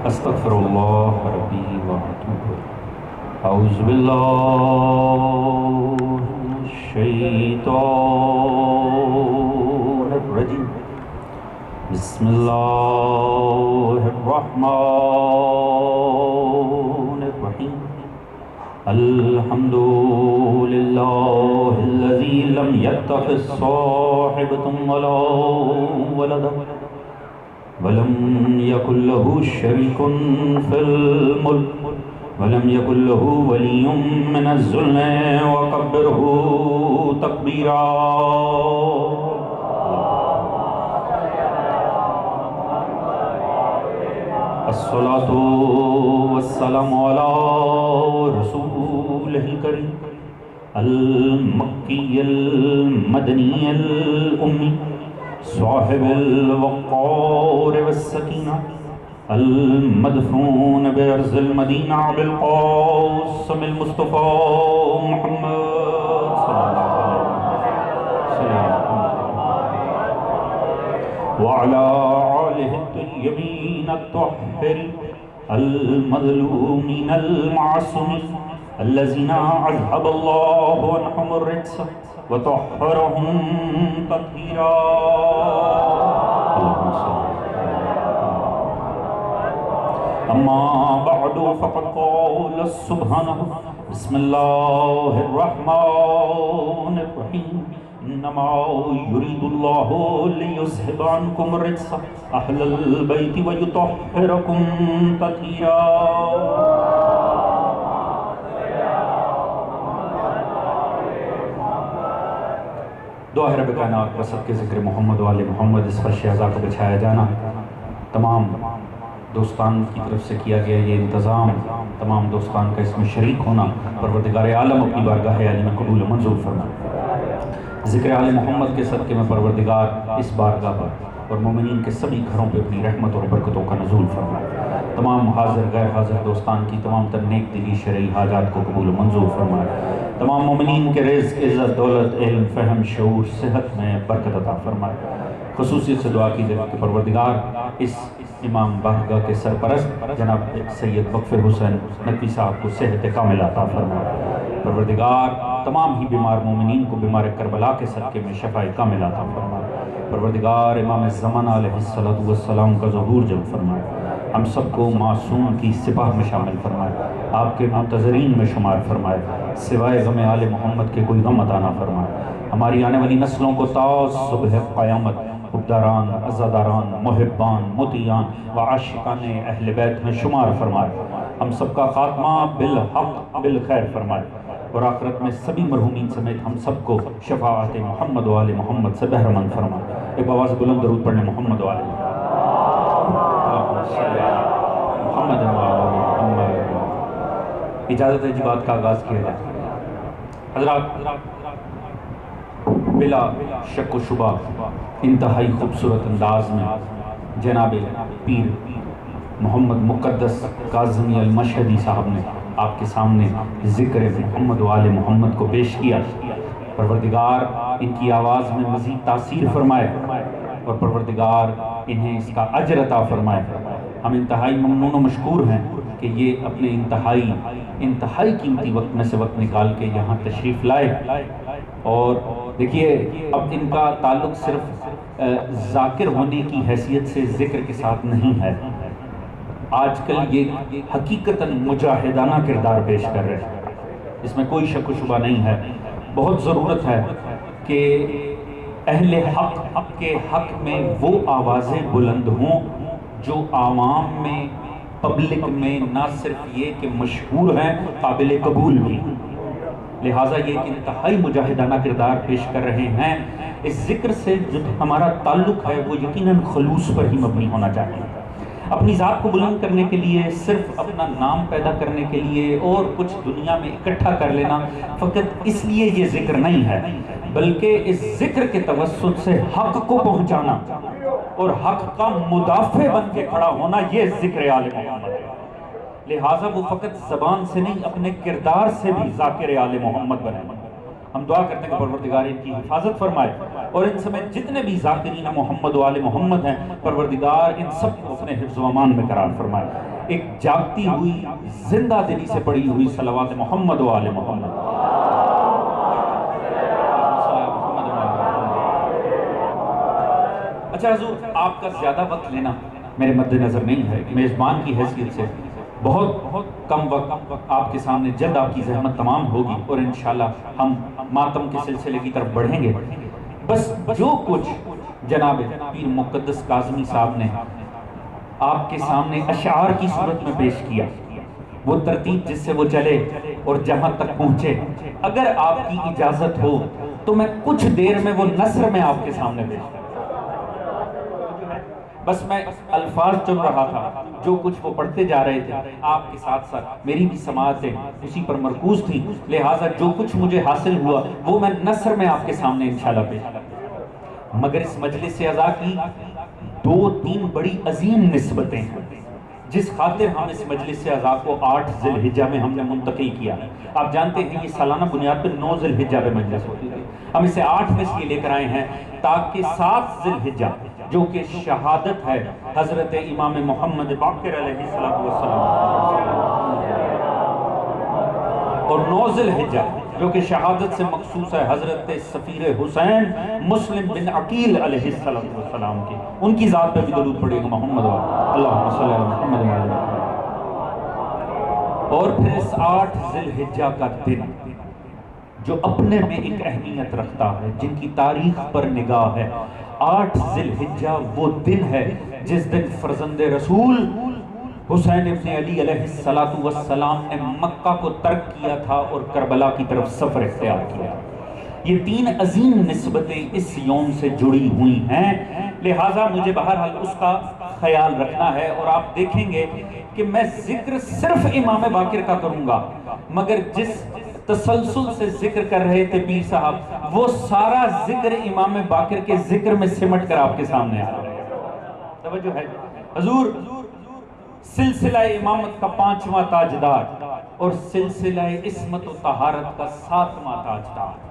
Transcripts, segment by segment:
استغفر اللہ ربی واتوب الیہ۔ اعوذ باللہ من الشیطان الرجیم، بسم اللہ الرحمن الرحیم۔ الحمد للہ الذی لم یتخذ صاحبۃ ولا ولدا ولم يكن له شريك في الملك ولم يكن له ولي من الذل وكبره تكبيرا۔ الصلاة والسلام على رسوله الكريم المكي المدني الأمي صاحب الوقار والسکینہ المدفون بأرض المدینہ بالقاسم المصطفى محمد صلی اللہ علیہ وسلم وعلى آلہ الطیبین الطاہرین المظلومین المعصومین الذین اذهب اللہ عنہم الرجس وطهرهم تطهيرا۔ اما بعد فقد قال سبحانه بسم الله الرحمن الرحيم انما يريد الله ليذهب عنكم الرجس اهل البيت ويطهركم تطهيرا۔ دعا ہے رب کائنات وسط کے ذکر محمد و آل محمد، اس فرش اعضاء کو بچھایا جانا، تمام دوستان کی طرف سے کیا گیا یہ انتظام، تمام دوستان کا اس میں شریک ہونا، پروردگار عالم اپنی بارگاہ عالی میں قبول و منظور فرمائے۔ ذکر آل محمد کے صدقے میں پروردگار اس بارگاہ پر اور مومنین کے سبھی گھروں پہ اپنی رحمت اور برکتوں کا نزول فرمائے۔ تمام حاضر غیر حاضر دوستان کی تمام تر نیک دلی شرعی حاجات کو قبول و منظور فرمائے۔ تمام مومنین کے رزق، عزت، دولت، علم، فہم، شعور، صحت میں برکت عطا فرمائے۔ خصوصیت سے دعا کی جائے کہ پروردگار اس امام بارگاہ کے سرپرست جناب سید وقف حسین نقوی صاحب کو صحت کامل عطا فرمائے۔ پروردگار تمام ہی بیمار مومنین کو بیمار کربلا کے صدقے میں شفاء کامل عطا فرمائے۔ پروردگار امام زمان علیہ السلام کا ظہور جلب فرمائے۔ ہم سب کو معصوم کی سپاہ میں شامل فرمائے، آپ کے منتظرین میں شمار فرمائے، سوائے غم آل محمد کے کوئی غم عطا نہ فرمائے۔ ہماری آنے والی نسلوں کو تا صبح قیامت حبداران، عزاداران، محبان، مطیعان و عاشقان اہل بیت میں شمار فرمائے۔ ہم سب کا خاتمہ بالحق بالخیر فرمائے، اور آخرت میں سبھی مرحومین سمیت ہم سب کو شفاعت محمد و آل محمد سے بہرمند فرمائے۔ ایک آواز بلند درود پڑھنے محمد و آل محمد و آل محمد۔ اجازت ہے جی بات کا آغاز کیا جائے۔ حضرات، بلا شک و شبہ انتہائی خوبصورت انداز میں جناب پیر محمد مقدس کاظمی المشہدی صاحب نے آپ کے سامنے ذکر محمد و آل محمد کو پیش کیا۔ پروردگار ان کی آواز میں مزید تاثیر فرمائے اور پروردگار انہیں اس کا اجر عطا فرمائے۔ ہم انتہائی ممنون و مشکور ہیں کہ یہ اپنے انتہائی قیمتی وقت میں سے وقت نکال کے یہاں تشریف لائے۔ اور دیکھیے، اب ان کا تعلق صرف ذاکر ہونے کی حیثیت سے ذکر کے ساتھ نہیں ہے، آج کل یہ حقیقتاً مجاہدانہ کردار پیش کر رہے ہیں، اس میں کوئی شک و شبہ نہیں ہے۔ بہت ضرورت ہے کہ اہل حق کے حق میں وہ آوازیں بلند ہوں جو عوام میں، پبلک میں نہ صرف یہ کہ مشہور ہیں، قابل قبول بھی۔ لہٰذا یہ ایک انتہائی مجاہدانہ کردار پیش کر رہے ہیں۔ اس ذکر سے جو ہمارا تعلق ہے وہ یقیناً خلوص پر ہی مبنی ہونا چاہیے۔ اپنی ذات کو بلند کرنے کے لیے، صرف اپنا نام پیدا کرنے کے لیے اور کچھ دنیا میں اکٹھا کر لینا، فقط اس لیے یہ ذکر نہیں ہے، بلکہ اس ذکر کے توسط سے حق کو پہنچانا اور حق کا مدافع بن کے کھڑا ہونا، یہ ذکر آل محمد ہے۔ لہٰذا وہ فقط زبان سے نہیں، اپنے کردار سے بھی ذاکر آل محمد بنے۔ ہم دعا کرتے ہیں کہ پروردگار ان کی حفاظت فرمائے، اور ان سمیت جتنے بھی ذاکرین محمد و آل محمد ہیں پروردگار ان سب کو اپنے حفظ و امان میں قرار فرمائے۔ ایک جاگتی ہوئی زندہ دلی سے پڑی ہوئی صلوات محمد و آل محمد۔ اچھا حضور، آپ کا زیادہ وقت لینا میرے مد نظر نہیں ہے، میزبان کی حیثیت سے بہت کم وقت آپ کے سامنے جلد آپ کی زحمت تمام ہوگی، اور انشاءاللہ ہم ماتم کے سلسلے کی طرف بڑھیں گے۔ بس جو کچھ جناب پیر مقدس کاظمی صاحب نے آپ کے سامنے اشعار کی صورت میں پیش کیا، وہ ترتیب جس سے وہ چلے اور جہاں تک پہنچے، اگر آپ کی اجازت ہو تو میں کچھ دیر میں وہ نثر میں آپ کے سامنے پیش کروں۔ بس میں الفاظ چن رہا تھا، جو کچھ وہ پڑھتے جا رہے تھے آپ کے ساتھ ساتھ میری بھی سماعتیں اسی پر مرکوز تھی، لہٰذا جو کچھ مجھے حاصل ہوا وہ میں نثر میں آپ کے سامنے انشاءاللہ پیش کروں۔ مگر اس مجلس اعزا کی 2-3 بڑی عظیم نسبتیں ہیں جس خاطر ہم اس مجلس اعزا کو 8 ذی الحجہ میں ہم نے منتقل کیا۔ آپ جانتے ہیں یہ سالانہ بنیاد پر 9 ذی الحجہ پہ مجلس ہوتی تھی، ہم اسے 8 میں اس لیے لے کر آئے ہیں تاکہ 7 ذی الحجہ جو کہ شہادت ہے حضرت امام محمد باقر علیہ السلام، اور 9 ذی الحجہ جو کہ شہادت سے مخصوص ہے حضرت سفیر حسین مسلم بن عقیل علیہ السلام کی، ان کی ذات پہ بھی درود پڑے گا محمد اللہم صلی علی محمد وعلی محمد۔ اور پھر اس 8 ذی الحجہ کا دن جو اپنے میں ایک اہمیت رکھتا ہے، جن کی تاریخ پر نگاہ ہے، 8 ذی الحجہ وہ دن ہے جس دن فرزند رسول حسین ابن علی علیہ السلام نے مکہ کو ترک کیا تھا اور کربلا کی طرف سفر اختیار کیا۔ یہ 3 عظیم نسبتیں اس یوم سے جڑی ہوئی ہیں، لہٰذا مجھے بہرحال اس کا خیال رکھنا ہے، اور آپ دیکھیں گے کہ میں ذکر صرف امام باقر کا کروں گا، مگر جس تسلسل سے ذکر کر رہے تھے پیر صاحب وہ سارا ذکر امام باقر کے ذکر میں سمٹ کر آپ کے سامنے آ رہا ہے۔ توجہ ہے حضور، سلسلہ امامت کا 5واں تاجدار اور سلسلہ عصمت و طہارت کا 7واں تاجدار۔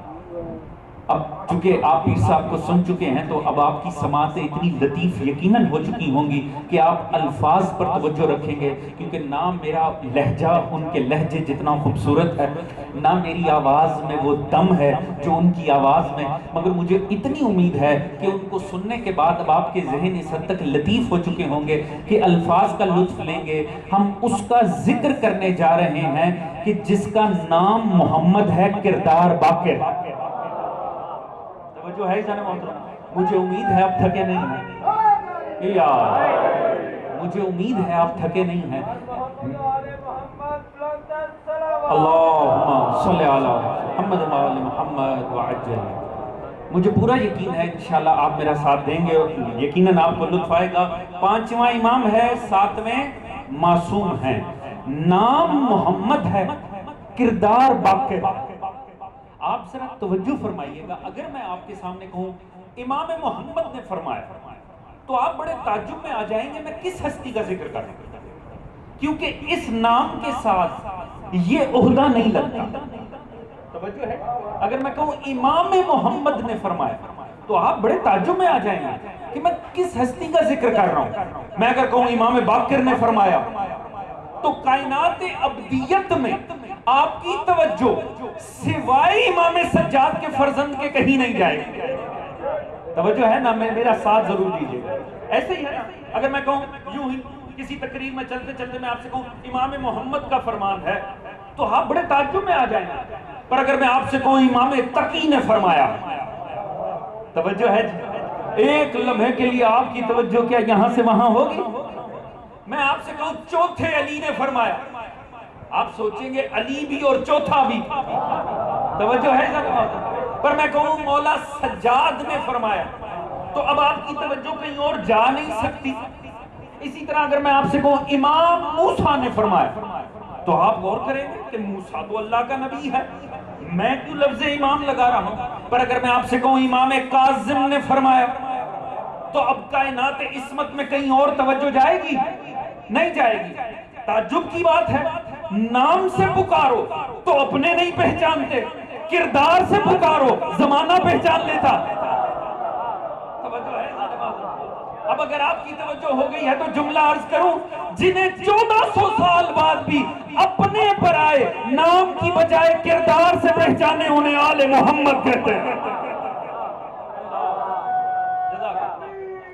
اب چونکہ آپ پیر صاحب کو سن چکے ہیں تو اب آپ کی سماعتیں اتنی لطیف یقیناً ہو چکی ہوں گی کہ آپ الفاظ پر توجہ رکھیں گے، کیونکہ نہ میرا لہجہ ان کے لہجے جتنا خوبصورت ہے، نہ میری آواز میں وہ دم ہے جو ان کی آواز میں، مگر مجھے اتنی امید ہے کہ ان کو سننے کے بعد اب آپ کے ذہن اس حد تک لطیف ہو چکے ہوں گے کہ الفاظ کا لطف لیں گے۔ ہم اس کا ذکر کرنے جا رہے ہیں کہ جس کا نام محمد ہے، کردار باقر۔ جو ہے جانے محترم، مجھے امید ہے آپ تھکے نہیں ہیں، مجھے امید ہے آپ تھکے نہیں ہیں۔ اللہم صلی علی محمد وعلی محمد وعجل۔ مجھے پورا یقین ہے انشاءاللہ آپ میرا ساتھ دیں گے اور یقیناً آپ کو لطف آئے گا۔ 5واں امام ہے، 7ویں معصوم ہیں، نام محمد ہے، کردار باقر۔ آپ ذرا توجہ فرمائیے گا، اگر میں آپ کے سامنے کہوں امام محمد نے فرمایا تو آپ بڑے تعجب میں آ جائیں گے میں کس ہستی کا ذکر کروں، کیونکہ اس نام کے ساتھ یہ عہدہ نہیں لگتا۔ توجہ ہے، اگر میں کہوں امام محمد نے فرمایا تو آپ بڑے تعجب میں آ جائیں گے کہ میں کس ہستی کا ذکر کر رہا ہوں۔ میں اگر کہوں امام باقر نے فرمایا تو کائنات ابدیت میں آپ کی توجہ سوائے امام سجاد کے فرزند کے کہیں نہیں جائے گی۔ توجہ ہے نا، میرا ساتھ ضرور دیجئے گا۔ ایسے ہی ہے نا، اگر میں کہوں یوں ہی کسی تقریر میں چلتے چلتے میں آپ سے کہوں امام محمد کا فرمان ہے تو آپ بڑے تعجب میں آ جائیں گے، پر اگر میں آپ سے کہوں امام تقی نے فرمایا، توجہ ہے، ایک لمحے کے لیے آپ کی توجہ کیا یہاں سے وہاں ہوگی؟ میں آپ سے کہوں چوتھے علی نے فرمایا، آپ سوچیں گے علی بھی اور چوتھا بھی، توجہ ہے ذرا، پر میں کہوں مولا سجاد نے فرمایا تو اب آپ کی توجہ کہیں اور جا نہیں سکتی۔ اسی طرح اگر میں آپ سے کہوں امام موسیٰ نے فرمایا تو آپ غور کریں گے کہ موسیٰ تو اللہ کا نبی ہے، میں کیوں لفظ امام لگا رہا ہوں؟ پر اگر میں آپ سے کہوں امام کاظم نے فرمایا تو اب کائنات عصمت میں کہیں اور توجہ جائے گی؟ نہیں جائے گی۔ تعجب کی بات ہے، نام سے پکارو تو اپنے نہیں پہچانتے، کردار سے پکارو، زمانہ پہچان لیتا۔ توجہ ہے ظالمان؟ اب اگر آپ کی توجہ ہو گئی ہے تو جملہ عرض کروں، جنہیں 1400 سال بعد بھی اپنے پرائے نام کی بجائے کردار سے پہچانے، انہیں آل محمد کہتے ہیں۔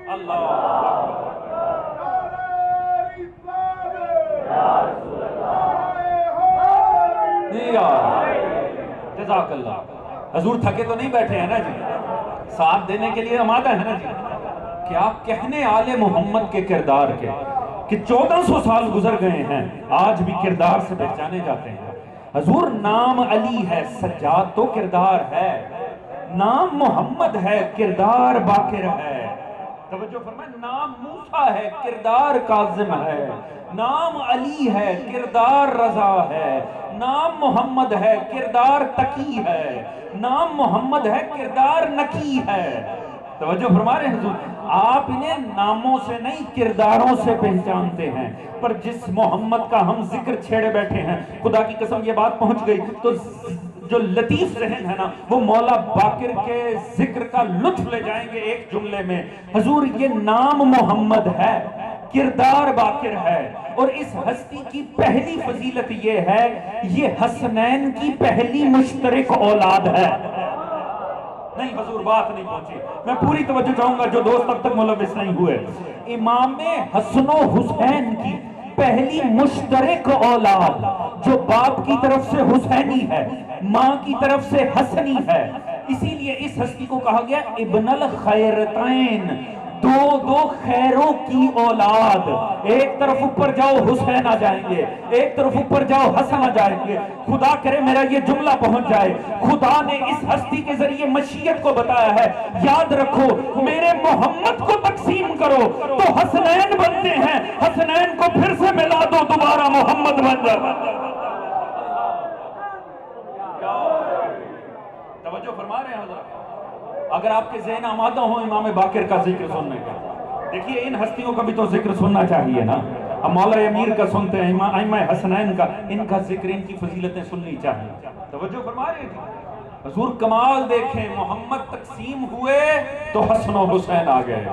اللہ جزاک اللہ۔ حضور تھکے تو نہیں بیٹھے ہیں نا جی؟ ساتھ دینے کے لیے آمادہ ہے نا جی؟ کیا کہنے آل محمد کے کردار کے، کہ 1400 سال گزر گئے ہیں، آج بھی کردار سے پہچانے جاتے ہیں۔ حضور نام علی ہے، سجاد تو کردار ہے، نام محمد ہے، کردار باقر ہے۔ توجہ فرمائیں، نام موسیٰ ہے، کردار کاظم ہے، نام علی ہے، کردار رضا ہے، نام محمد ہے، کردار تقی ہے، نام محمد ہے، کردار نقی ہے۔ توجہ فرما رہے ہیں حضور؟ آپ انہیں ناموں سے نہیں کرداروں سے پہچانتے ہیں، پر جس محمد کا ہم ذکر چھیڑے بیٹھے ہیں، خدا کی قسم یہ بات پہنچ گئی تو جو لطیف ذہن ہے نا، وہ مولا باقر کے ذکر کا لطف لے جائیں گے ایک جملے میں۔ حضور یہ نام محمد ہے، کردار باقر ہے، اور اس ہستی کی پہلی فضیلت یہ ہے، یہ حسنین کی پہلی مشترک اولاد ہے۔ نہیں حضور بات نہیں پہنچی، میں پوری توجہ چاہوں گا جو دوست اب تک ملوث نہیں ہوئے۔ امام حسن و حسین کی پہلی مشترک اولاد جو باپ کی طرف سے حسینی ہے، ماں کی طرف سے حسنی ہے، اسی لیے اس ہستی کو کہا گیا ابن الخیرتین، دو خیروں کی اولاد۔ ایک طرف اوپر جاؤ حسین آ جائیں گے، ایک طرف اوپر جاؤ حسن آ جائیں گے۔ خدا کرے میرا یہ جملہ پہنچ جائے، خدا نے اس ہستی کے ذریعے مشیت کو بتایا ہے، یاد رکھو میرے محمد کو تقسیم کرو تو حسنین بنتے ہیں، حسنین کو پھر سے ملا دو دوبارہ محمد بن جائے۔ توجہ فرما رہے ہیں حضرات؟ اگر آپ کے ذہن آمادہ ہوں امام باقر کا ذکر سننے کا، دیکھیے ان ہستیوں کا بھی تو ذکر سننا چاہیے نا۔ اب مولا امیر کا سنتے ہیں، ائمہ حسنین کا، ان کا ذکر، ان کی فضیلتیں سننی چاہیے۔ توجہ فرما رہے ہیں؟ حضور کمال دیکھیں، محمد تقسیم ہوئے تو حسن و حسین آ گئے،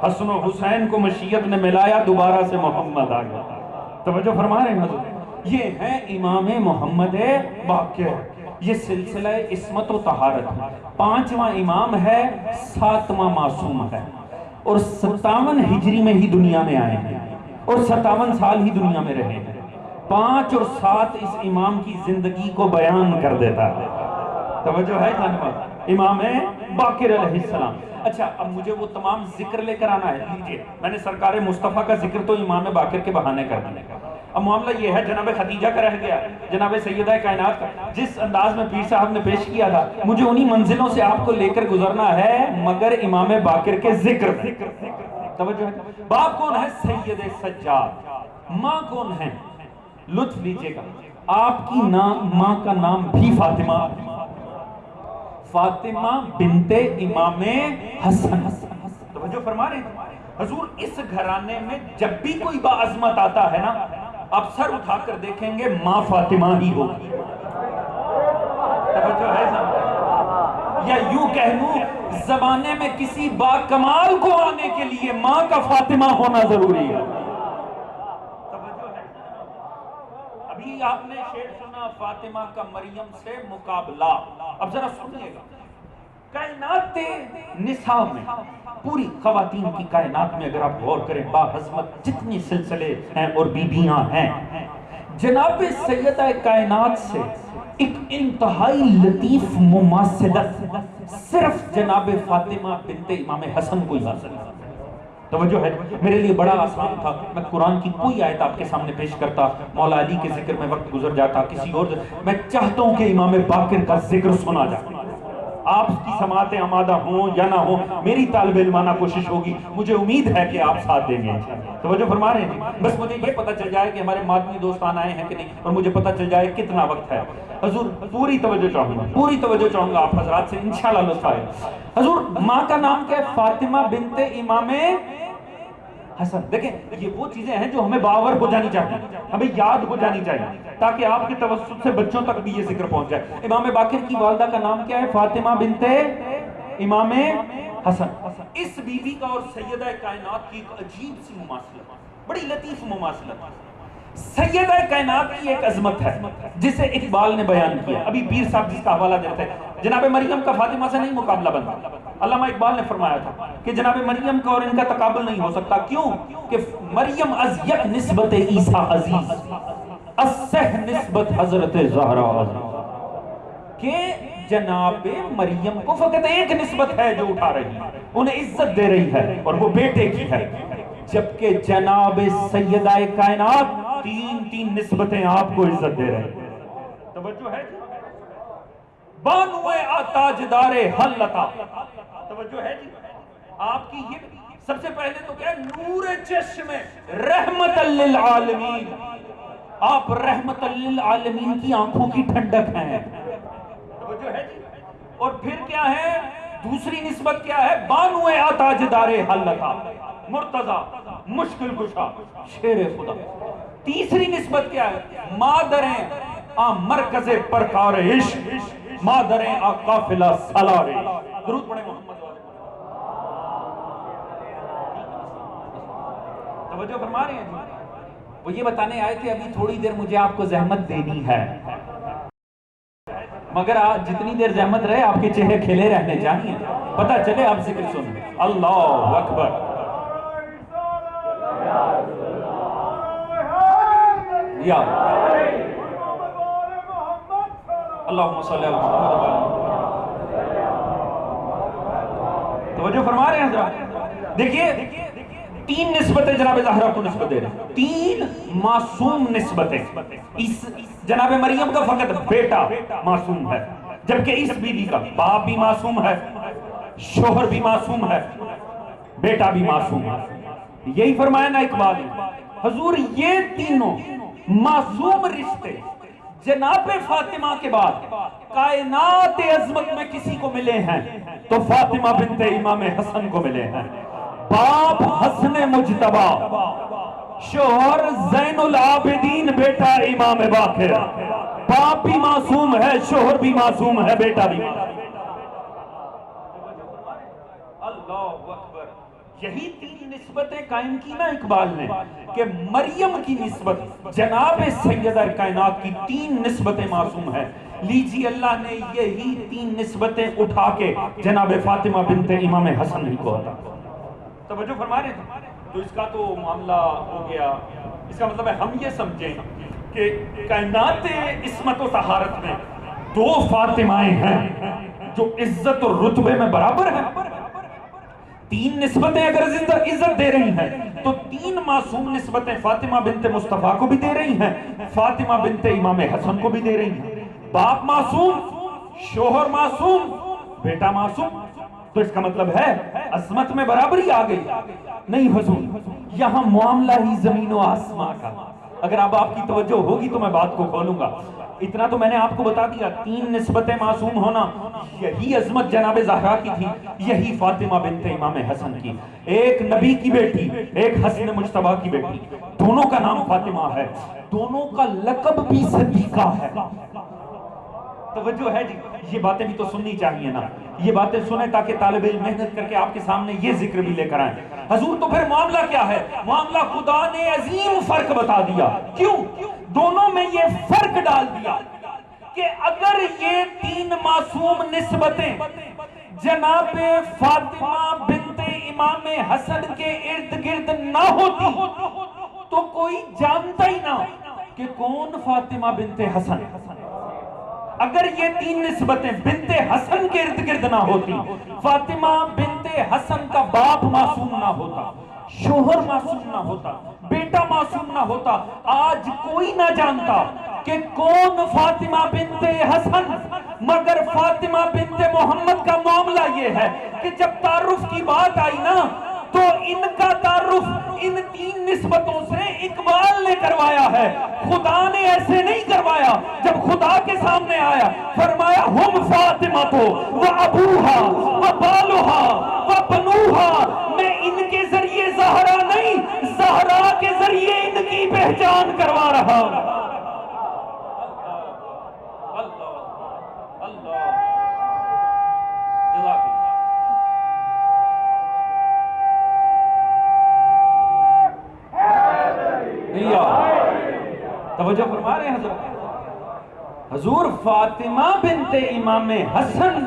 حسن و حسین کو مشیت نے ملایا، دوبارہ سے محمد آ گیا۔ توجہ فرما رہے ہیں حضور؟ یہ ہیں امام محمد باقر۔ یہ سلسلہ عصمت و طہارت، 5واں امام ہے، 7واں معصوم ہے، اور 57 ہجری میں ہی دنیا میں آئے ہیں، اور 57 سال ہی دنیا میں رہے ہیں۔ 5 اور 7 اس امام کی زندگی کو بیان کر دیتا ہے۔ توجہ ہے خانمہ؟ امام باقر علیہ السلام۔ اچھا اب مجھے وہ تمام ذکر لے کر آنا ہے، لیجئے میں نے سرکار مصطفیٰ کا ذکر تو امام باقر کے بہانے کر دیا۔ اب معاملہ یہ ہے، جناب خدیجہ کا رہ گیا، جناب سیدہ کائنات کا، جس انداز میں پیر صاحب نے پیش کیا تھا، مجھے انہی منزلوں سے آپ کو لے کر گزرنا ہے، مگر امام باقر کے ذکر میں۔ توجہ ہے؟ باپ کون ہے؟ سید سجاد۔ ماں کون ہے؟ لطف لیجئے گا، آپ کی ماں کا نام بھی فاطمہ، فاطمہ بنت امام حسن۔ توجہ فرما رہے ہیں؟ حضور اس گھرانے میں جب بھی کوئی باعظمت آتا ہے نا، آپ سر اٹھا کر دیکھیں گے ماں فاطمہ ہی ہوگی۔ توجہ ہے سامنے؟ یا یوں کہہ لوں، زمانے میں کسی با کمال کو آنے کے لیے ماں کا فاطمہ ہونا ضروری ہے۔ توجہ ہے؟ ابھی آپ نے شعر سنا، فاطمہ کا مریم سے مقابلہ۔ اب ذرا سنیے گا، کائنات نساء میں، پوری خواتین کی کائنات میں اگر آپ غور کریں، باعظمت جتنی سلسلے ہیں اور بیبیاں ہیں، جناب سیدہ کائنات سے ایک انتہائی لطیف مماثلت صرف جناب فاطمہ بنت امام حسن کو ہی حاصل ہے۔ توجہ ہے؟ میرے لیے بڑا آسان تھا، میں قرآن کی کوئی آیت آپ کے سامنے پیش کرتا، مولا علی کے ذکر میں وقت گزر جاتا، کسی اور میں چاہتا ہوں کہ امام باقر کا ذکر سنا جائے۔ آپ کی سماعتیں آمادہ ہوں یا نہ ہوں، میری طالب علمانہ کوشش ہوگی، مجھے امید ہے کہ آپ ساتھ دیں گے۔ توجہ فرما رہے ہیں؟ بس مجھے یہ پتہ چل جائے کہ ہمارے مادنی دوستان آئے ہیں کہ نہیں، اور مجھے پتہ چل جائے کتنا وقت ہے۔ حضور پوری توجہ چاہوں گا، پوری توجہ چاہوں گا آپ حضرات سے، انشاءاللہ لطف آئے۔ حضور ماں کا نام کیا ہے؟ فاطمہ بنت امام حسن. دیکھیں یہ وہ چیزیں ہیں جو ہمیں باور ہو جانی چاہیے، ہمیں یاد ہو جانی چاہیے، تاکہ آپ کے توسط سے بچوں تک بھی یہ ذکر پہنچ جائے. امام باقر کی والدہ کا نام کیا ہے؟ فاطمہ بنت امام حسن. اس بی بی کا اور سیدہ کائنات کی ایک عجیب سی مماثلت، بڑی لطیف مماثلت. سیدہ کائنات کی ایک عظمت ہے جسے اقبال نے بیان کیا. ابھی پیر صاحب جس کا حوالہ دیتے ہیں، جناب مریم کا فاطمہ سے نہیں مقابلہ بنتا. علامہ اقبال نے فرمایا تھا کہ جناب مریم کا اور ان کا تقابل نہیں ہو سکتا. کیوں؟ کہ مریم از یک نسبت عیسیٰ عزیز، اسہ نسبت حضرت زہرا عزیز. کہ جناب مریم کو فقط ایک نسبت ہے جو اٹھا رہی ہے، انہیں عزت دے رہی ہے، اور وہ بیٹے کی ہے. جبکہ جناب سیدہ کائنات تین نسبتیں آپ کو عزت دے رہے ہیں. توجہ ہے جی؟ بانو تاجدار حلتا، توجہ ہے جی؟ آپ کی یہ سب سے پہلے تو کیا ہے؟ نور چشم رحمت للعالمین. آپ رحمت للعالمین کی آنکھوں کی ٹھنڈک ہیں. توجہ ہے جی؟ اور پھر کیا ہے دوسری نسبت؟ کیا ہے؟ بانو تاجدار حلتا، مرتضی، مشکل کشا، شیر خدا. تیسری نسبت کیا ہے؟ مادریں آ مرکز پرکار عشق، مادریں آ قافلہ سالار عشق. درود پڑھیں محمد والے. توجہ فرما رہے ہیں جی؟ وہ یہ بتانے آئے کہ ابھی تھوڑی دیر مجھے آپ کو زحمت دینی ہے، مگر جتنی دیر زحمت رہے آپ کے چہرے کھلے رہنے چاہیے، پتہ چلے آپ ذکر سنیں. اللہ اکبر. یا اللہم صلی اللہ علیہ وسلم. توجہ فرما رہے ہیں حضرات؟ دیکھیے تین نسبتیں جناب زہرا کو نسبت دے رہے ہیں، تین معصوم نسبتیں. اس جناب مریم کا فقط بیٹا معصوم ہے، جبکہ اس بیوی کا باپ بھی معصوم ہے، شوہر بھی معصوم ہے، بیٹا بھی معصوم ہے. یہی فرمایا نا اقبال نے، حضور یہ تینوں معصوم رشتے جناب فاطمہ کے بعد کائنات عظمت میں کسی کو ملے ہیں تو فاطمہ بنت امام حسن کو ملے ہیں. باپ حسن مجتبی، شوہر زین العابدین، بیٹا امام باقر. باپ بھی معصوم ہے، شوہر بھی معصوم ہے، بیٹا بھی معصوم ہے. اللہ اکبر. یہی تین نسبتیں قائم کی نا اقبال نے کہ مریم کی نسبت جناب سیدہ کائنات کی تین نسبتیں معصوم ہیں. لیجی اللہ نے یہی تین نسبتیں اٹھا کے جناب فاطمہ بنت امام حسن ہی کو عطا. توجہ فرما رہے تھے؟ تو اس کا تو معاملہ ہو گیا. اس کا مطلب ہے ہم یہ سمجھیں کہ کائنات عصمت و طہارت میں دو فاطمائیں ہیں جو عزت اور رتبے میں برابر ہیں. تین نسبتیں اگر عزت دے رہی ہیں تو تین معصوم نسبتیں فاطمہ بنت مصطفیٰ کو بھی دے رہی ہیں، فاطمہ بنت امام حسن کو بھی دے رہی ہیں. باپ معصوم، شوہر معصوم، بیٹا معصوم. تو اس کا مطلب ہے عظمت میں برابری آ گئی. نہیں حضور، یہاں معاملہ ہی زمین و آسمان کا. اگر اب آپ کی توجہ ہوگی تو میں بات کو کھولوں گا. اتنا تو میں نے آپ کو بتا دیا، تین نسبتیں معصوم ہونا، یہی عظمت جناب زہرا کی تھی، یہی فاطمہ بنت امام حسن کی. ایک نبی کی بیٹی، ایک حسن مجتبی کی بیٹی، دونوں کا نام فاطمہ ہے، دونوں کا لقب بھی صدیقہ ہے. توجہ ہے جی؟ یہ باتیں بھی تو سننی چاہیے نا. یہ باتیں سنیں تاکہ طالب علم محنت کر کے آپ کے سامنے یہ ذکر بھی لے کر آئیں. حضور تو پھر معاملہ کیا ہے؟ معاملہ خدا نے عظیم فرق بتا دیا. کیوں؟ دونوں میں یہ فرق ڈال دیا کہ اگر یہ تین معصوم نسبتیں جناب فاطمہ بنت امام حسن کے ارد گرد نہ ہوتی تو کوئی جانتا ہی نہ کہ کون فاطمہ بنت حسن. اگر یہ تین نسبتیں بنت حسن کے ارد گرد نہ ہوتی، فاطمہ بنت حسن کا باپ معصوم نہ ہوتا، شوہر معصوم نہ ہوتا، بیٹا معصوم نہ ہوتا، آج کوئی نہ جانتا کہ کون فاطمہ بنت حسن. مگر فاطمہ بنت محمد کا معاملہ یہ ہے کہ جب تعارف کی بات آئی نا تو ان کا تعارف ان تین نسبتوں سے اقبال نے کروایا ہے. خدا نے ایسے نہیں کروایا. جب خدا کے سامنے آیا فرمایا ہم فاطمہ تو و ابوہا و بالوہا و بنوہا، میں ان کے ذریعے زہرا نہیں ذریعے ان کی پہچان کروا رہا ہوں۔ توجہ فرما رہے ہیں حضور فاطمہ بنت امام حسن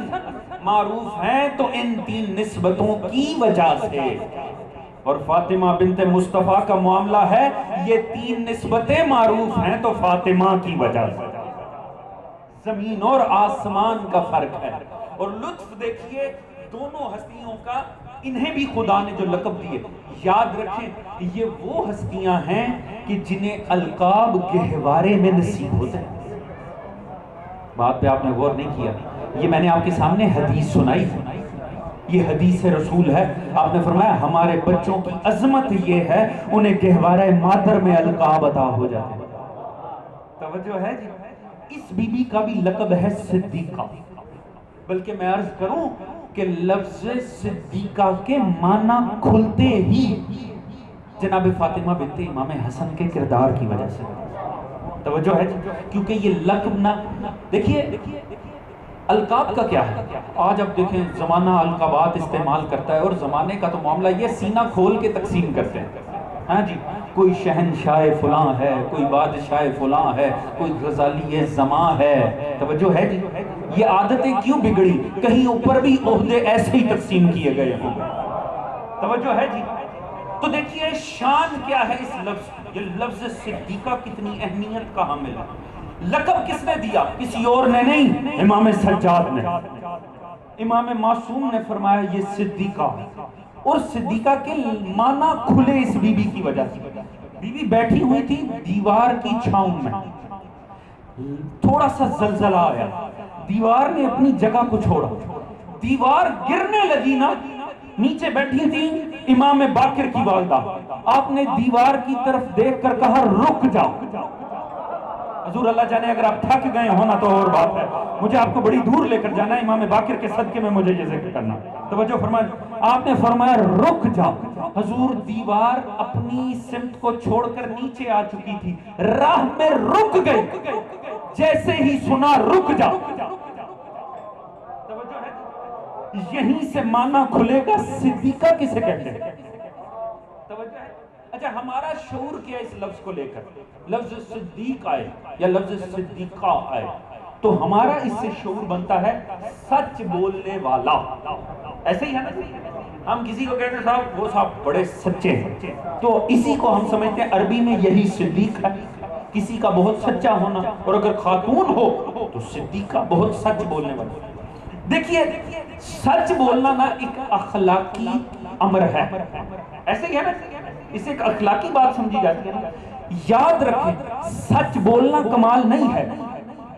معروف ہیں تو ان 3 نسبتوں کی وجہ سے، اور فاطمہ بنت مصطفیٰ کا معاملہ ہے یہ 3 نسبتیں معروف ہیں تو فاطمہ کی وجہ سے۔ زمین اور آسمان کا فرق ہے، اور لطف دیکھیے دونوں ہستیوں کا، انہیں بھی خدا نے جو لقب دیے، یاد رکھیں یہ وہ ہستیاں ہیں کہ جنہیں القاب گہوارے میں نصیب ہوتے ہیں۔ بات پہ آپ نے غور نہیں کیا، یہ میں نے آپ کے سامنے حدیث سنائی، یہ حدیث رسول ہے۔ آپ نے فرمایا ہمارے بچوں کی عظمت یہ ہے انہیں گہوارہ مادر میں القاب عطا ہو جاتے ہیں۔ توجہ ہے جی، اس بی بی کا بھی لقب ہے صدیقہ، بلکہ میں عرض کروں کہ لفظ صدیقہ کے معنی کھلتے ہی جناب فاطمہ بنت امام حسن کے کردار کی وجہ سے۔ توجہ ہے کیونکہ یہ لقب نہ دیکھیے القاب کا کیا ہے، آج اب دیکھیں زمانہ القابات استعمال کرتا ہے، اور زمانے کا تو معاملہ یہ سینہ کھول کے تقسیم کرتے ہیں۔ ہاں جی، کوئی شہنشاہ فلاں ہے، کوئی بادشاہ فلاں ہے، کوئی غزالی زماں ہے۔ توجہ ہے جی، یہ عادتیں کیوں بگڑی؟ کہیں اوپر بھی عہدے ایسے ہی تقسیم کیے گئے ہوں۔ توجہ ہے جی، تو دیکھیے شان کیا ہے اس لفظ، یہ لفظ صدیقہ کتنی اہمیت کا حامل ہے۔ لقب کس نے دیا؟ کسی اور نے نہیں، امام سجاد نے، امام معصوم نے فرمایا یہ صدیقہ، اور صدیقہ کے معنی کھلے اس بی بی کی وجہ سے۔ بی بی بیٹھی ہوئی تھی دیوار کی چھاؤں میں، تھوڑا سا زلزلہ آیا، دیوار نے اپنی جگہ کو چھوڑا، دیوار گرنے لگی نا، نیچے بیٹھی تھی امام باقر کی والدہ، آپ نے دیوار کی طرف دیکھ کر کہا رک جاؤ۔ حضور اللہ جانے اگر آپ تھک گئے ہونا تو اور بات ہے، مجھے آپ کو بڑی دور لے کر جانا ہے، امام باقر کے صدقے میں مجھے یہ ذکر کرنا۔ توجہ فرمائیں، آپ نے فرمایا رک جاؤ۔ حضور دیوار اپنی سمت کو چھوڑ کر نیچے آ چکی تھی، راہ میں رک گئی، جیسے ہی سنا رک جاؤ، توجہ ہے، یہیں سے معنی کھلے گا صدیقہ کسے کہتے ہیں۔ توجہ ہے، اچھا ہمارا شعور کیا اس لفظ کو لے کر؟ لفظ صدیق آئے یا لفظ صدیقہ آئے تو ہمارا اس سے شعور بنتا ہے سچ بولنے والا۔ ایسے ہی ہے نا، ہم کسی کو کہتے ہیں صاحب وہ صاحب بڑے سچے ہیں، تو اسی کو ہم سمجھتے ہیں عربی میں یہی صدیق ہے، کسی کا بہت سچا ہونا، اور اگر خاتون ہو تو صدیقہ بہت سچ بولنے والا۔ دیکھیے سچ بولنا نا ایک اخلاقی امر ہے، ایسے ہی ہے نا، اسے ایک اخلاقی بات سمجھی جاتی ہے۔ یاد رکھیں سچ بولنا کمال نہیں ہے،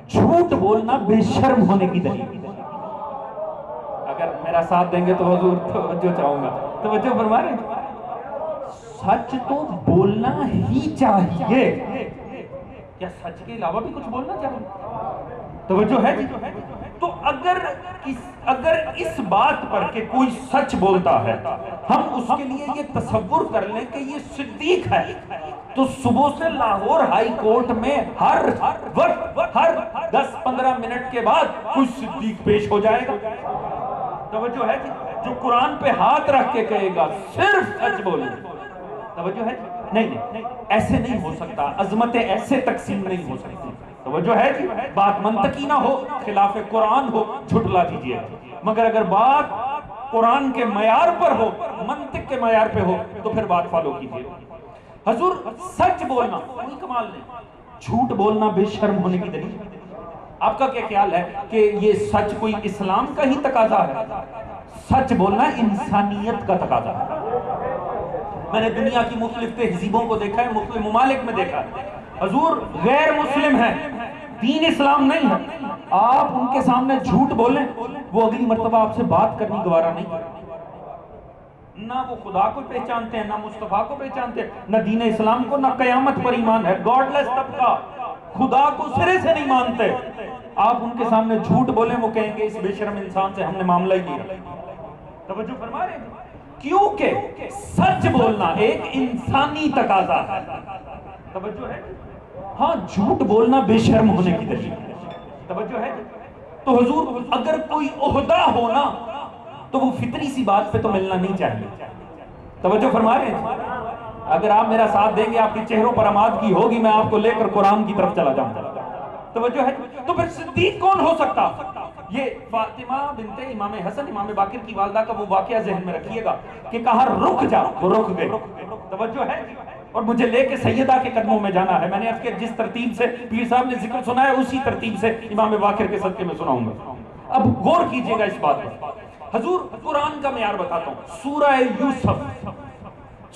جھوٹ بولنا بے شرم ہونے کی دلیل۔ اگر میرا ساتھ دیں گے تو حضور توجہ چاہوں گا، توجہ فرما رہے ہیں، سچ تو بولنا ہی چاہیے، کیا سچ کے علاوہ بھی کچھ بولنا چاہیے؟ توجہ ہے جی، تو اگر اس بات پر کہ کوئی سچ بولتا ہے ہم اس کے لیے یہ تصور کر لیں کہ یہ صدیق ہے، تو صبح سے لاہور ہائی کورٹ میں ہر وقت ہر 10-15 منٹ کے بعد کوئی صدیق پیش ہو جائے گا۔ توجہ ہے جی، جو قرآن پہ ہاتھ رکھ کے کہے گا صرف سچ بولیں، توجہ ہے نہیں، ایسے نہیں ہو سکتا، عظمتیں ایسے تقسیم نہیں ہو سکتی۔ توجہ ہے جی، بات منطقی نہ ہو، خلاف قرآن ہو، جھٹلا دیجئے، مگر اگر بات قرآن کے معیار پر ہو، منطق کے معیار پہ ہو تو پھر بات فالو کیجئے۔ حضور سچ بولنا کوئی کمال نہیں، جھوٹ بولنا بے شرم ہونے کی دلیل۔ آپ کا کیا خیال ہے کہ یہ سچ کوئی اسلام کا ہی تقاضا ہے؟ سچ بولنا انسانیت کا تقاضا ہے۔ میں نے دنیا کی مختلف تہذیبوں کو دیکھا ہے، مختلف ممالک میں دیکھا ہے، حضور غیر مسلم ہیں، دین اسلام نہیں ہے، آپ ان کے سامنے جھوٹ بولیں وہ اگلی مرتبہ آپ سے بات کرنی گوارا نہیں کرتے، نہ وہ خدا کو پہچانتے ہیں، نہ مصطفیٰ کو پہچانتے ہیں، نہ دین اسلام کو، نہ قیامت پر ایمان ہے، گاڈ لیس طبقہ، خدا کو سرے سے نہیں مانتے۔ آپ ان کے سامنے جھوٹ بولیں وہ کہیں گے اس بے شرم انسان سے ہم نے معاملہ ہی نہیں رکھا۔ توجہ فرما رہے ہیں، کیونکہ سچ بولنا ایک انسانی تقاضا ہے. توجہ ہے؟ ہاں جھوٹ بولنا بے شرم ہونے کی دلیل ہے. توجہ ہے؟ تو حضور اگر کوئی عہدہ ہونا تو وہ فطری سی بات پہ تو ملنا نہیں چاہیے. توجہ فرما رہے ہیں؟ اگر آپ میرا ساتھ دیں گے آپ کے چہروں پر آمادگی ہوگی، میں آپ کو لے کر قرآن کی طرف چلا جاؤں گا. توجہ ہے؟ تو پھر صدیق کون ہو سکتا؟ یہ فاطمہ بنت امام حسن امام باقر کی والدہ کا وہ واقعہ ذہن میں رکھیے گا کہ کہا رک جا، وہ رک گئے. توجہ ہے؟ اور مجھے لے کے سیدہ کے قدموں میں جانا ہے. میں نے عرض کیا جس ترتیب سے پیر صاحب نے ذکر سنا ہے اسی ترتیب سے امام باقر کے صدقے میں سناؤں گا. اب غور کیجئے گا اس بات پر. حضور قرآن کا معیار بتاتا ہوں. سورہ یوسف،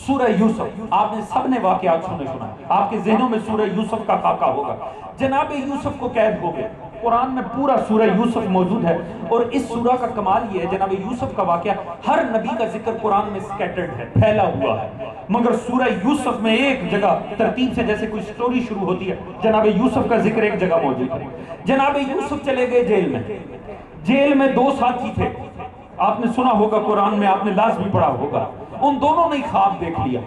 سورہ یوسف آپ نے سب نے واقعات سنے سنا ہے. آپ کے ذہنوں میں سورہ یوسف کا خاکہ ہوگا. جناب یوسف کو قید ہو گئے. قرآن میں پورا سورہ یوسف موجود ہے. اور اس سورہ کا کمال یہ ہے جناب یوسف کا واقعہ ہر نبی کا ذکر قرآن میں سکیٹرڈ ہے، پھیلا ہوا ہے، مگر سورہ یوسف میں ایک جگہ ترتیب سے جیسے کوئی سٹوری شروع ہوتی ہے جناب یوسف کا ذکر ایک جگہ موجود ہے. جناب یوسف چلے گئے جیل میں. جیل میں دو ساتھی تھے، آپ نے سنا ہوگا قرآن میں، آپ نے لازمی پڑھا ہوگا. ان دونوں نے خواب دیکھ لیا.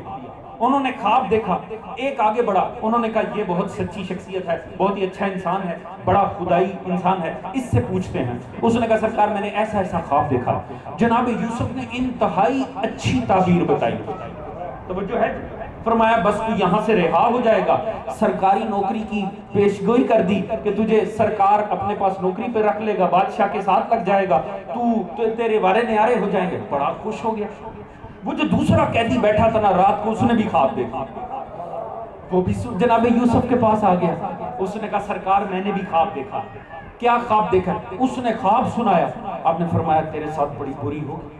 انہوں نے خواب دیکھا، ایک آگے بڑھا، انہوں نے کہا یہ بہت سچی شخصیت ہے، بہت ہی اچھا انسان ہے، بڑا خدائی انسان ہے، اس سے پوچھتے ہیں. اس نے کہا سرکار میں نے ایسا ایسا خواب دیکھا. جناب یوسف نے انتہائی اچھی تعبیر بتائی. توجہ ہے؟ فرمایا بس تو یہاں سے رہا ہو جائے گا. سرکاری نوکری کی پیشگوئی کر دی کہ تجھے سرکار اپنے پاس نوکری پہ رکھ لے گا، بادشاہ کے ساتھ لگ جائے گا، تیرے وارے نیارے ہو جائیں گے. بڑا خوش ہو گیا. وہ جو دوسرا قیدی بیٹھا تھا نا رات کو، اس نے بھی خواب دیکھا. وہ بھی جناب یوسف کے پاس آ گیا. اس نے کہا سرکار میں نے بھی خواب دیکھا. کیا خواب دیکھا؟ اس نے خواب سنایا. آپ نے فرمایا تیرے ساتھ بڑی بری ہوگی،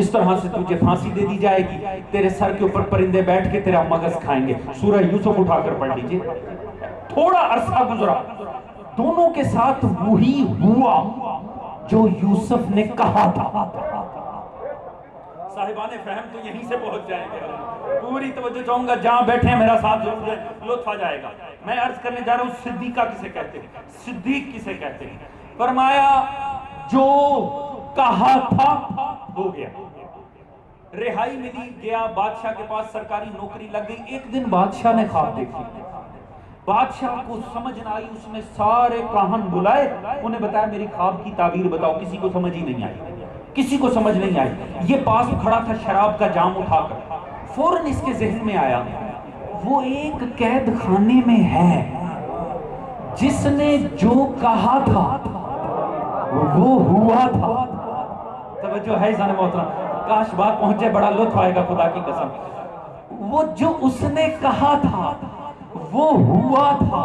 اس طرح سے تجھے پھانسی دے دی جائے گی، تیرے سر کے اوپر پرندے بیٹھ کے تیرا مغز کھائیں گے. سورہ یوسف اٹھا کر پڑھ لیجئے. تھوڑا عرصہ گزرا، دونوں کے ساتھ وہی ہوا جو یوسف نے کہا تھا. صاحبان فہم تو یہیں سے پہنچ جائیں گے. پوری توجہ چاہوں گا، جہاں بیٹھے ہیں میرا ساتھ ضرور ہے، لطف آ جائے گا. میں عرض کرنے جا رہا ہوں صدیقہ کسے کہتے ہیں، صدیق کسے کہتے ہیں. فرمایا جو کہا تھا ہو گیا. رہائی ملی، گیا بادشاہ کے پاس، سرکاری نوکری لگ گئی. ایک دن بادشاہ نے خواب دیکھی. بادشاہ کو سمجھ نہ آئی. اس نے سارے کاہن بلائے، انہیں بتایا میری خواب کی تعبیر بتاؤ. کسی کو سمجھ ہی نہیں آئی، کسی کو سمجھ نہیں آئی. یہ پاس کھڑا تھا شراب کا جام اٹھا کر. فوراً اس کے ذہن میں آیا وہ ایک قید خانے میں ہے، جس نے جو کہا تھا وہ ہوا تھا. توجہ ہے زن محترم؟ کاش بات پہنچے، بڑا لطف آئے گا خدا کی قسم. وہ جو اس نے کہا تھا وہ ہوا تھا.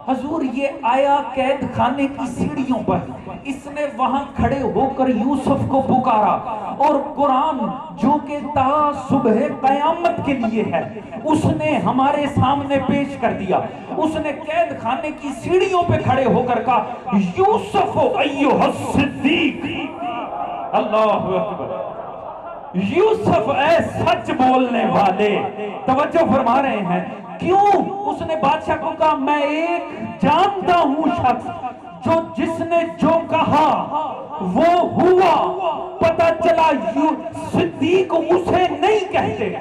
حضور یہ آیا قید خانے کی سیڑھیوں پر، اس نے وہاں کھڑے ہو کر یوسف کو پکارا. اور قرآن جو کہ تا صبح قیامت کے لیے ہے اس نے ہمارے سامنے پیش کر دیا. اس نے قید خانے کی سیڑھیوں پہ کھڑے ہو کر کہا یوسف ایھا الصدیق. اللہ اکبر. یوسف اے سچ بولنے والے. توجہ فرما رہے ہیں؟ کیوں؟ اس نے بادشاہ کو کہا میں ایک جانتا ہوں شخص جو جس نے جو کہا وہ ہوا. پتہ چلا صدیق اسے نہیں کہتے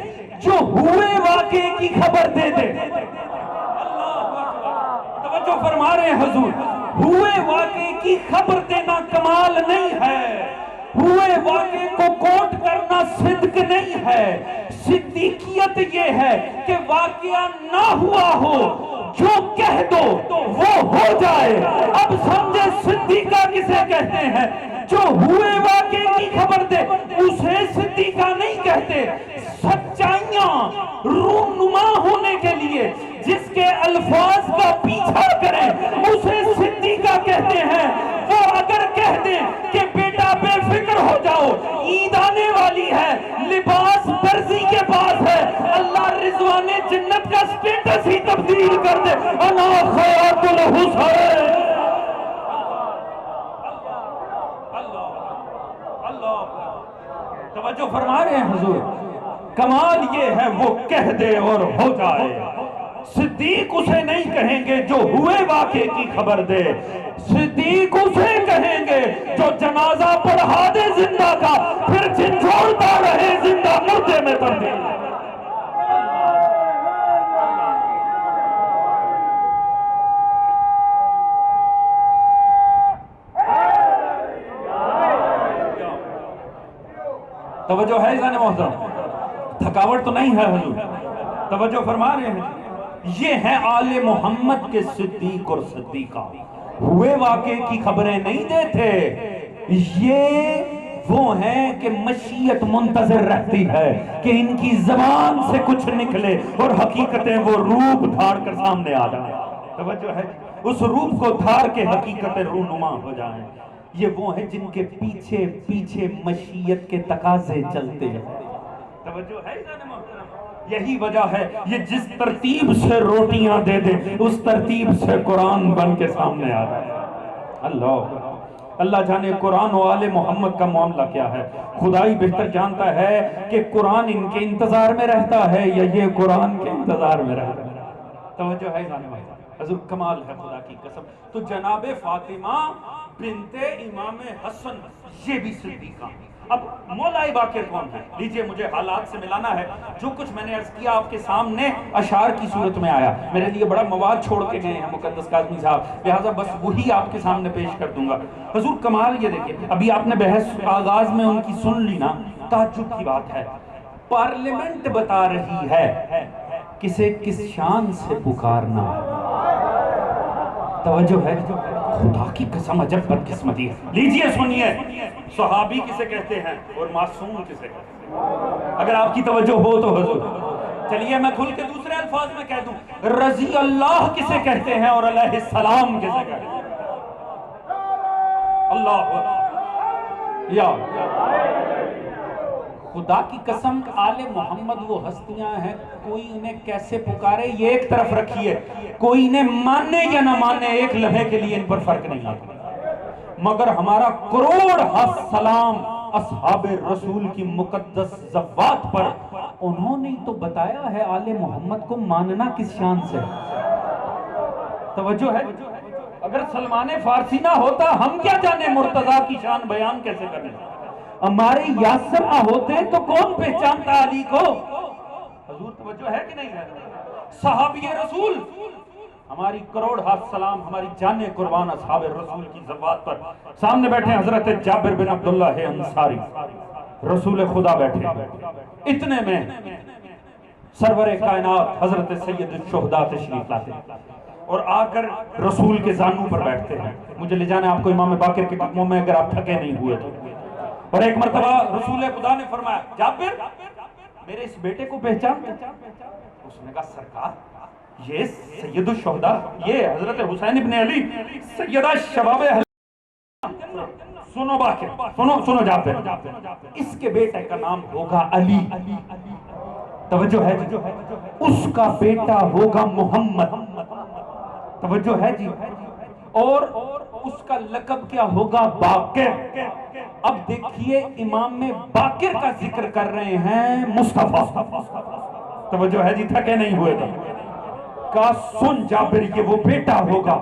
جو ہوئے واقعے کی خبر دے دے. توجہ فرما رہے ہیں حضور؟ ہوئے واقعے کی خبر دینا کمال نہیں ہے، ہوئے واقعے کو کوٹ کرنا صدق نہیں ہے. صدیقیت یہ ہے کہ واقعہ نہ ہوا ہو، جو کہہ دو وہ ہو جائے. اب سمجھے صدیقہ کسے کہتے ہیں؟ جو ہوئے واقعے کی خبر دے اسے صدیقہ نہیں کہتے. سچائیاں رونما ہونے کے لیے جس کے الفاظ کا پیچھا کریں اسے صدیقہ کہتے ہیں. وہ اگر کہہ دیں کہ بیٹا بے فکر ہو جاؤ، عید آنے والی ہے، لباس درزی کے پاس ہے، اللہ رضوان جنت کا سٹیٹس ہی تبدیل کر دے. انا خیرات الحسین. توجہ فرما رہے ہیں حضور؟ کمال یہ ہے وہ کہہ دے اور ہو جائے. صدیق اسے نہیں کہیں گے جو ہوئے واقعے کی خبر دے، صدیق اسے کہیں گے جو جنازہ پڑھا دے زندہ کا، پھر جھنجھوڑتا رہے توجہ ہے ذہن محترم؟ تھکاوٹ تو نہیں ہے حضور؟ توجہ فرما رہے ہیں؟ یہ ہیں آل محمد کے صدیق اور صدیقہ، ہوئے واقعے کی خبریں نہیں دیتے، یہ وہ ہیں کہ مشیت منتظر رہتی ہے کہ ان کی زبان سے کچھ نکلے اور حقیقتیں وہ روپ دھاڑ کر سامنے آ جائیں۔ توجہ ہے؟ اس روپ کو دھاڑ کے حقیقتیں رونما ہو جائیں۔ یہ وہ ہیں جن کے پیچھے پیچھے مشیت کے تقاضے چلتے ہیں۔ توجہ ہے ذہن محترم؟ یہی وجہ ہے یہ جس ترتیب سے روٹیاں دے دے اس ترتیب سے قرآن بن کے سامنے آ رہا ہے۔ اللہ جانے قرآن و آل محمد کا معاملہ کیا ہے، خدائی بہتر جانتا ہے کہ قرآن ان کے انتظار میں رہتا ہے یا یہ قرآن کے انتظار میں رہتا ہے۔ توجہ ہے ذہن محترم؟ حضور کمال ہے خدا کی قسم۔ تو جناب فاطمہ بنت امام حسن یہ بھی صدیقہ۔ اب مولا باقر کون ہے؟ لیجئے مجھے حالات سے ملانا ہے۔ جو کچھ میں نے عرض کیا آپ کے سامنے اشعار کی صورت میں آیا، میرے لیے بڑا مواد چھوڑ کے گئے ہیں مقدس کاظمی صاحب، لہٰذا بس وہی آپ کے سامنے پیش کر دوں گا۔ حضور کمال یہ دیکھیں، ابھی آپ نے بحث آغاز میں ان کی سن لی نا، تعجب کی بات ہے، پارلیمنٹ بتا رہی ہے کسے کس شان سے پکارنا ہے۔ توجہ ہے؟ خدا کی قسم عجب بدقسمتی ہے۔ لیجئے سنیے، صحابی کسے کہتے ہیں اور معصوم کسے کہتے ہیں؟ اگر آپ کی توجہ ہو تو حضور چلیے میں کھل کے دوسرے الفاظ میں کہہ دوں، رضی اللہ کسے کہتے ہیں اور علیہ السلام کسے کہتے ہیں؟ اللہ یا خدا کی قسم آل محمد وہ ہستیاں ہیں، کوئی انہیں کیسے پکارے یہ ایک طرف رکھیے، کوئی انہیں مانے یا نہ مانے ایک لمحے کے لیے ان پر فرق نہیں آتا، مگر ہمارا کروڑ سلام اصحاب رسول کی مقدس ذوات پر، انہوں نے تو بتایا ہے آل محمد کو ماننا کس شان سے۔ توجہ ہے؟ اگر سلمان فارسی نہ ہوتا ہم کیا جانے مرتضیٰ کی شان بیان کیسے کریں، ہمارے یاسر ہوتے تو کون پہچانتا علی کو؟ حضور توجہ ہے کہ نہیں ہے؟ صحابی رسول ہماری کروڑ سلام، ہماری جانیں قربان اصحاب رسول کی ذوات پر۔ سامنے بیٹھے حضرت جابر بن عبداللہ انصاری، رسول خدا بیٹھے، اتنے میں سرور کائنات حضرت سید الشہداء تشریف لاتے اور آ کر رسول کے زانوں پر بیٹھتے ہیں۔ مجھے لے جانا آپ کو امام باقر کے قدموں میں اگر آپ تھکے نہیں ہوئے تو۔ اور ایک مرتبہ رسول خدا نے فرمایا، جابر میرے اس بیٹے کو پہچانتے؟ اس نے کہا سرکار یہ سید الشہداء، یہ حضرت حسین ابن علی سیدہ شباب اہل۔ سنو باقر، سنو جابر، اس کے بیٹے کا نام ہوگا علی، توجہ ہے جی، اس کا بیٹا ہوگا محمد، توجہ ہے جی، اور اس کا لقب کیا ہوگا؟ باقر۔ اب دیکھیے امام میں باقر کا ذکر کر رہے ہیں مصطفیٰ، توجہ ہے جی، تھکے نہیں ہوئے تھے، کہا سن جابر یہ وہ بیٹا ہوگا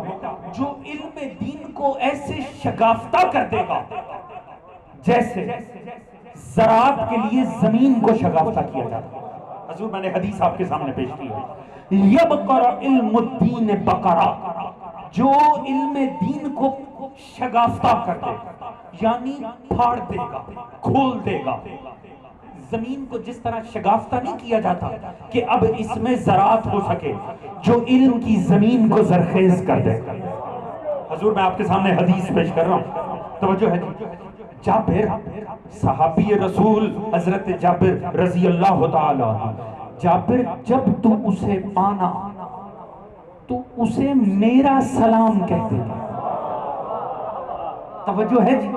جو علم دین کو ایسے شگافتہ کر دے گا جیسے زراعت کے لیے زمین کو شگافتہ کیا جاتا ہے۔ حضور میں نے حدیث آپ کے سامنے پیش کی ہے، یبقر علم الدین بقرہ، جو علم دین کو شگافتہ کر دے یعنی پھاڑ دے گا، کھول دے گا۔ زمین کو جس طرح شگافتہ نہیں کیا جاتا کہ اب اس میں زراعت ہو سکے، جو علم کی زمین کو زرخیز کر دے۔ حضور میں آپ کے سامنے حدیث پیش کر رہا ہوں، توجہ ہے جی۔ جابر صحابی رسول حضرت جابر رضی اللہ تعالی عنہ، جابر جب تو اسے پانا تو اسے میرا سلام کہتے ہیں، توجہ ہے جی۔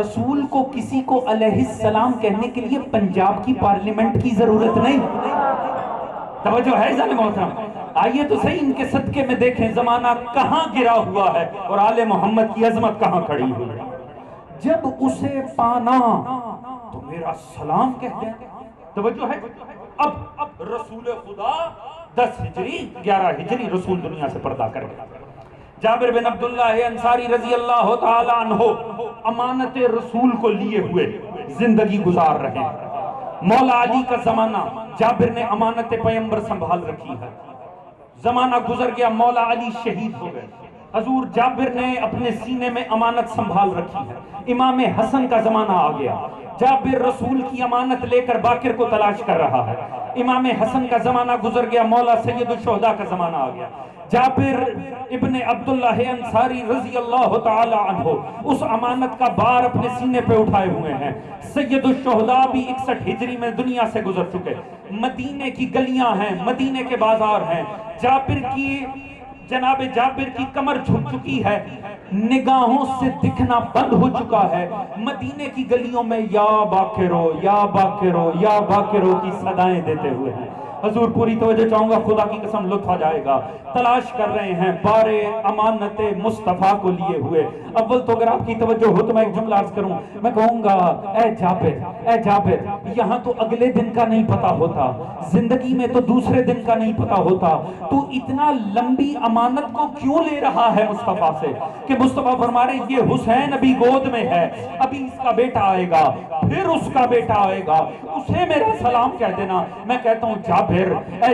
رسول کو کسی کو علیہ السلام کہنے کے لیے پنجاب کی پارلیمنٹ کی ضرورت نہیں، توجہ ہے ذہن محترم؟ آئیے تو صحیح ان کے صدقے میں دیکھیں زمانہ کہاں گرا ہوا ہے اور آل محمد کی عظمت کہاں کھڑی ہوئی ہے۔ جب اسے پانا تو میرا سلام کہتے ہیں، توجہ ہے۔ اب رسول خدا 10 ہجری 11 ہجری رسول دنیا سے پردہ کر گیا۔ جابر بن عبداللہ انصاری رضی اللہ تعالی عنہ امانت رسول کو لیے ہوئے زندگی گزار رہے ہیں۔ مولا علی کا زمانہ، جابر نے امانت پیغمبر سنبھال رکھی ہے۔ زمانہ گزر گیا، مولا علی شہید ہو گئے، حضور جابر نے اپنے سینے میں امانت سنبھال رکھی ہے، امام حسن کا زمانہ آ گیا، جابر رسول کی امانت لے کر باقر کو تلاش کر رہا ہے، امام حسن کا زمانہ گزر گیا، مولا سید الشہداء کا زمانہ آ گیا، جابر ابن عبداللہ انصاری رضی اللہ تعالی عنہ اس امانت کا بار اپنے سینے پہ اٹھائے ہوئے ہیں۔ سید الشہداء بھی 61 ہجری میں دنیا سے گزر چکے، مدینے کی گلیاں ہیں، مدینے کے بازار ہیں، جناب جابر کی کمر جھک چکی ہے، نگاہوں سے دکھنا بند ہو چکا ہے، مدینے کی گلیوں میں یا باقرو یا باقرو یا باقرو کی صدائیں دیتے ہوئے ہیں۔ حضور پوری توجہ چاہوں گا، خدا کی قسم لطف آ جائے گا، تلاش کر رہے ہیں بار امانت مصطفیٰ کو لیے ہوئے۔ اول تو اگر آپ کی توجہ ہو تو میں ایک جملہ عرض کروں، میں کہوں گا اے جابر یہاں تو اگلے دن کا نہیں پتا ہوتا، زندگی میں تو دوسرے دن کا نہیں پتا ہوتا، تو اتنا لمبی امانت کو کیوں لے رہا ہے مصطفیٰ سے؟ کہ مصطفیٰ فرما رہے ہیں یہ حسین ابھی گود میں ہے، ابھی اس کا بیٹا آئے گا، پھر اس کا بیٹا آئے گا، اسے میرا سلام کہہ دینا۔ میں کہتا ہوں جابر اے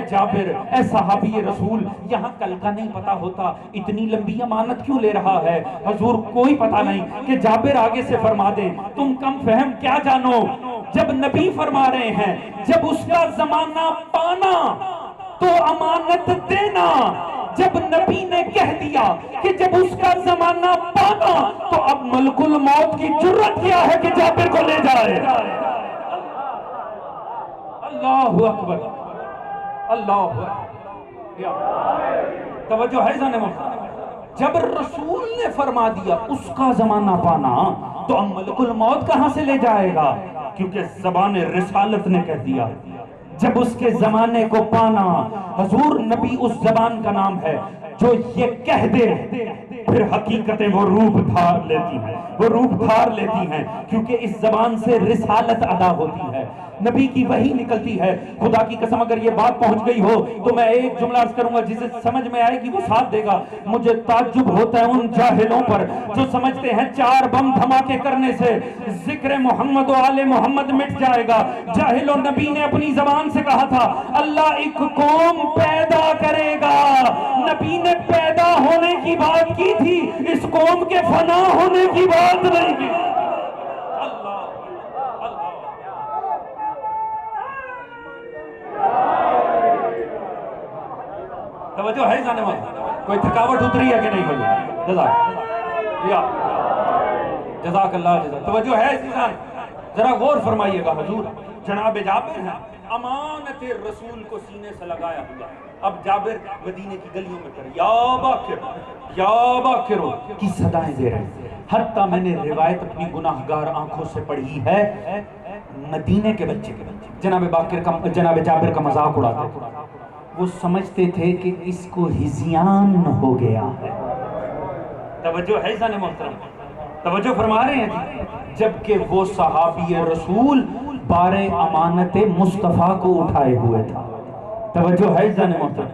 صحابی رسول، یہاں کل کا نہیں پتا ہوتا، اتنی لمبی امانت کیوں لے رہا ہے؟ حضور کوئی پتا نہیں کہ جابر آگے سے فرما دے، تم کم فہم کیا جانو، جب نبی فرما رہے ہیں جب اس کا زمانہ پانا تو امانت دینا، جب نبی نے کہہ دیا کہ جب اس کا زمانہ پانا تو اب ملک الموت کی جرت کیا ہے کہ جابر کو لے جائے؟ اللہ اکبر، اللہ توجہ ہے ذہن میں، جب رسول نے فرما دیا اس کا زمانہ پانا تو اب ملک الموت کہاں سے لے جائے گا؟ کیونکہ زبان رسالت نے کہہ دیا جب اس کے زمانے کو پانا۔ حضور نبی اس زبان کا نام ہے جو یہ کہہ دے پھر حقیقتیں وہ روپ دھار لیتی ہیں، کیونکہ اس زبان سے رسالت ادا ہوتی ہے، نبی کی وحی نکلتی ہے۔ خدا کی قسم اگر یہ بات پہنچ گئی ہو تو میں ایک جملہ عرض کروں گا، جسے سمجھ میں آئے گی وہ ساتھ دے گا۔ مجھے تعجب ہوتا ہے ان جاہلوں پر جو سمجھتے ہیں 4 بم دھماکے کرنے سے ذکر محمد و آل محمد مٹ جائے گا۔ جاہلوں، نبی نے اپنی زبان سے کہا تھا اللہ ایک قوم پیدا کرے گا، نبی نے پیدا ہونے کی بات کی تھی، اس قوم کے فنا ہونے کی بات نہیں کی۔ توجہ ہے جانے والا، کوئی تھکاوٹ اتری ہے کہ نہیں؟ جزاک اللہ جزاک، توجہ ہے سیزان، ذرا غور فرمائیے گا۔ حضور جناب جابر ہیں، امانت رسول کو سینے سے لگایا ہوا، اب جابر مدینے کی گلیوں میں کر یا باقر کی صدائیں دے رہے ہیں۔ حتیٰ میں نے روایت اپنی گناہگار آنکھوں سے پڑھی ہے، مدینے کے بچے جناب جابر کا مذاق اڑاتے تھے، وہ سمجھتے تھے کہ اس کو ہزیان ہو گیا ہے۔ توجہ ہے ذہن محترم، توجہ فرما رہے ہیں جی، جبکہ وہ صحابی رسول بار امانت مصطفیٰ کو اٹھائے ہوئے تھا۔ توجہ ہے ذہن محترم،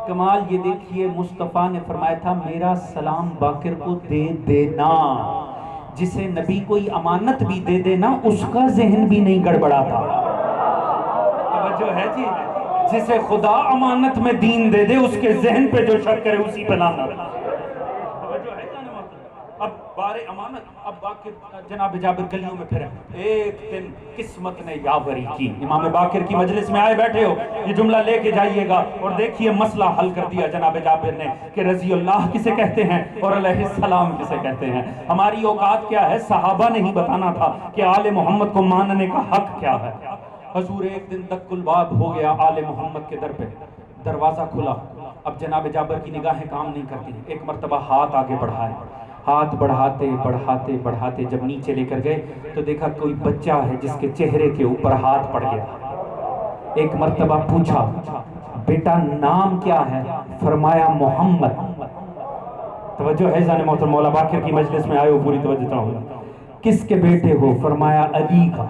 کمال یہ دیکھیے مصطفیٰ نے فرمایا تھا میرا سلام باقر کو دے دینا، جسے نبی کوئی امانت بھی دے دینا اس کا ذہن بھی نہیں گڑبڑاتا۔ توجہ ہے جی، جسے خدا امانت میں دین دے دے اس کے ذہن پہ جو شک کرے اسی پہ لانا۔ اب بار امانت، اب باقر جناب جابر گلیوں میں پھرے، ایک دن قسمت نے یاوری کی، امام باقر کی مجلس میں آئے بیٹھے ہو، یہ جملہ لے کے جائیے گا اور دیکھیے مسئلہ حل کر دیا جناب جابر نے کہ رضی اللہ کسے کہتے ہیں اور علیہ السلام کسے کہتے ہیں۔ ہماری اوقات کیا ہے، صحابہ نے ہی بتانا تھا کہ آل محمد کو ماننے کا حق کیا ہے۔ حضور ایک دن دق الباب ہو گیا آل محمد کے در پہ، دروازہ کھلا، اب جناب جابر کی نگاہیں کام نہیں کرتی، ایک مرتبہ ہاتھ آگے بڑھائے، ہاتھ بڑھاتے جب نیچے لے کر گئے تو دیکھا کوئی بچہ ہے جس کے چہرے کے اوپر ہاتھ پڑ گیا۔ ایک مرتبہ پوچھا بیٹا نام کیا ہے؟ فرمایا محمد۔ توجہ ہے ذہن محترم، مولا باقر کی مجلس میں آئے ہو، پوری توجہ چاہوں، کس کے بیٹے ہو؟ فرمایا علی کا۔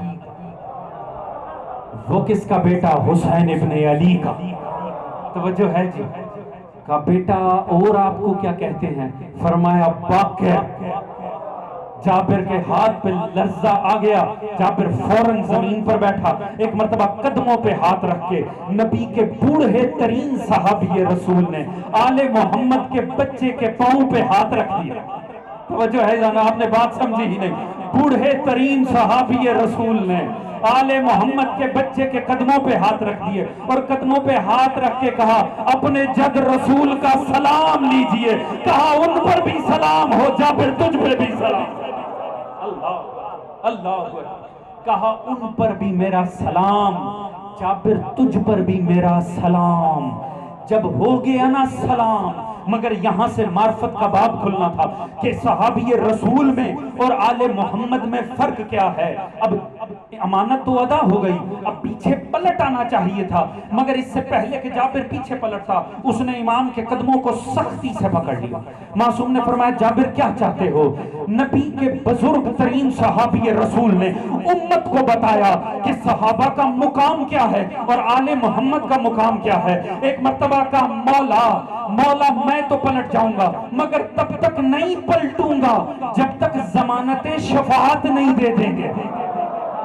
وہ کس کا بیٹا؟ حسین ابن علی کا۔ توجہ ہے جی، کہا بیٹا اور آپ کو کیا کہتے ہیں؟ فرمایا باقر۔ جابر کے ہاتھ پہ لرزہ آ گیا، جابر فوراً زمین پر بیٹھا، ایک مرتبہ قدموں پہ ہاتھ رکھ کے نبی کے بوڑھے ترین صحابی رسول نے آل محمد کے بچے کے پاؤں پہ ہاتھ رکھ دیا۔ توجہ ہے جانا، آپ نے بات سمجھی ہی نہیں۔ بوڑھے ترین صحابی رسول نے آل محمد کے بچے کے قدموں پہ ہاتھ رکھ دیے اور قدموں پہ ہاتھ رکھ کے کہا اپنے جد رسول کا سلام لیجئے، کہا ان پر بھی سلام ہو، جابر تجھ پہ بھی سلام، اللہ اللہ، کہا ان پر بھی میرا سلام، جابر تجھ پر بھی میرا سلام۔ جب ہو گیا نا سلام، مگر یہاں سے معرفت کا باب کھلنا تھا کہ صحابی رسول میں اور آل محمد میں فرق کیا ہے۔ اب امانت تو ادا ہو گئی، اب پیچھے پلٹ آنا چاہیے تھا، مگر اس سے پہلے کہ جابر پیچھے پلٹتا اس نے امام کے قدموں کو سختی سے پکڑ لیا۔ معصوم نے فرمایا جابر کیا چاہتے ہو؟ نبی کے بزرگ ترین صحابی رسول نے امت کو بتایا کہ صحابہ کا مقام کیا ہے اور آل محمد کا مقام کیا ہے۔ ایک مرتبہ کا مولا میں تو پلٹ جاؤں گا مگر تب تک نہیں پلٹوں گا جب تک ضمانت شفاعت نہیں دے دیں گے۔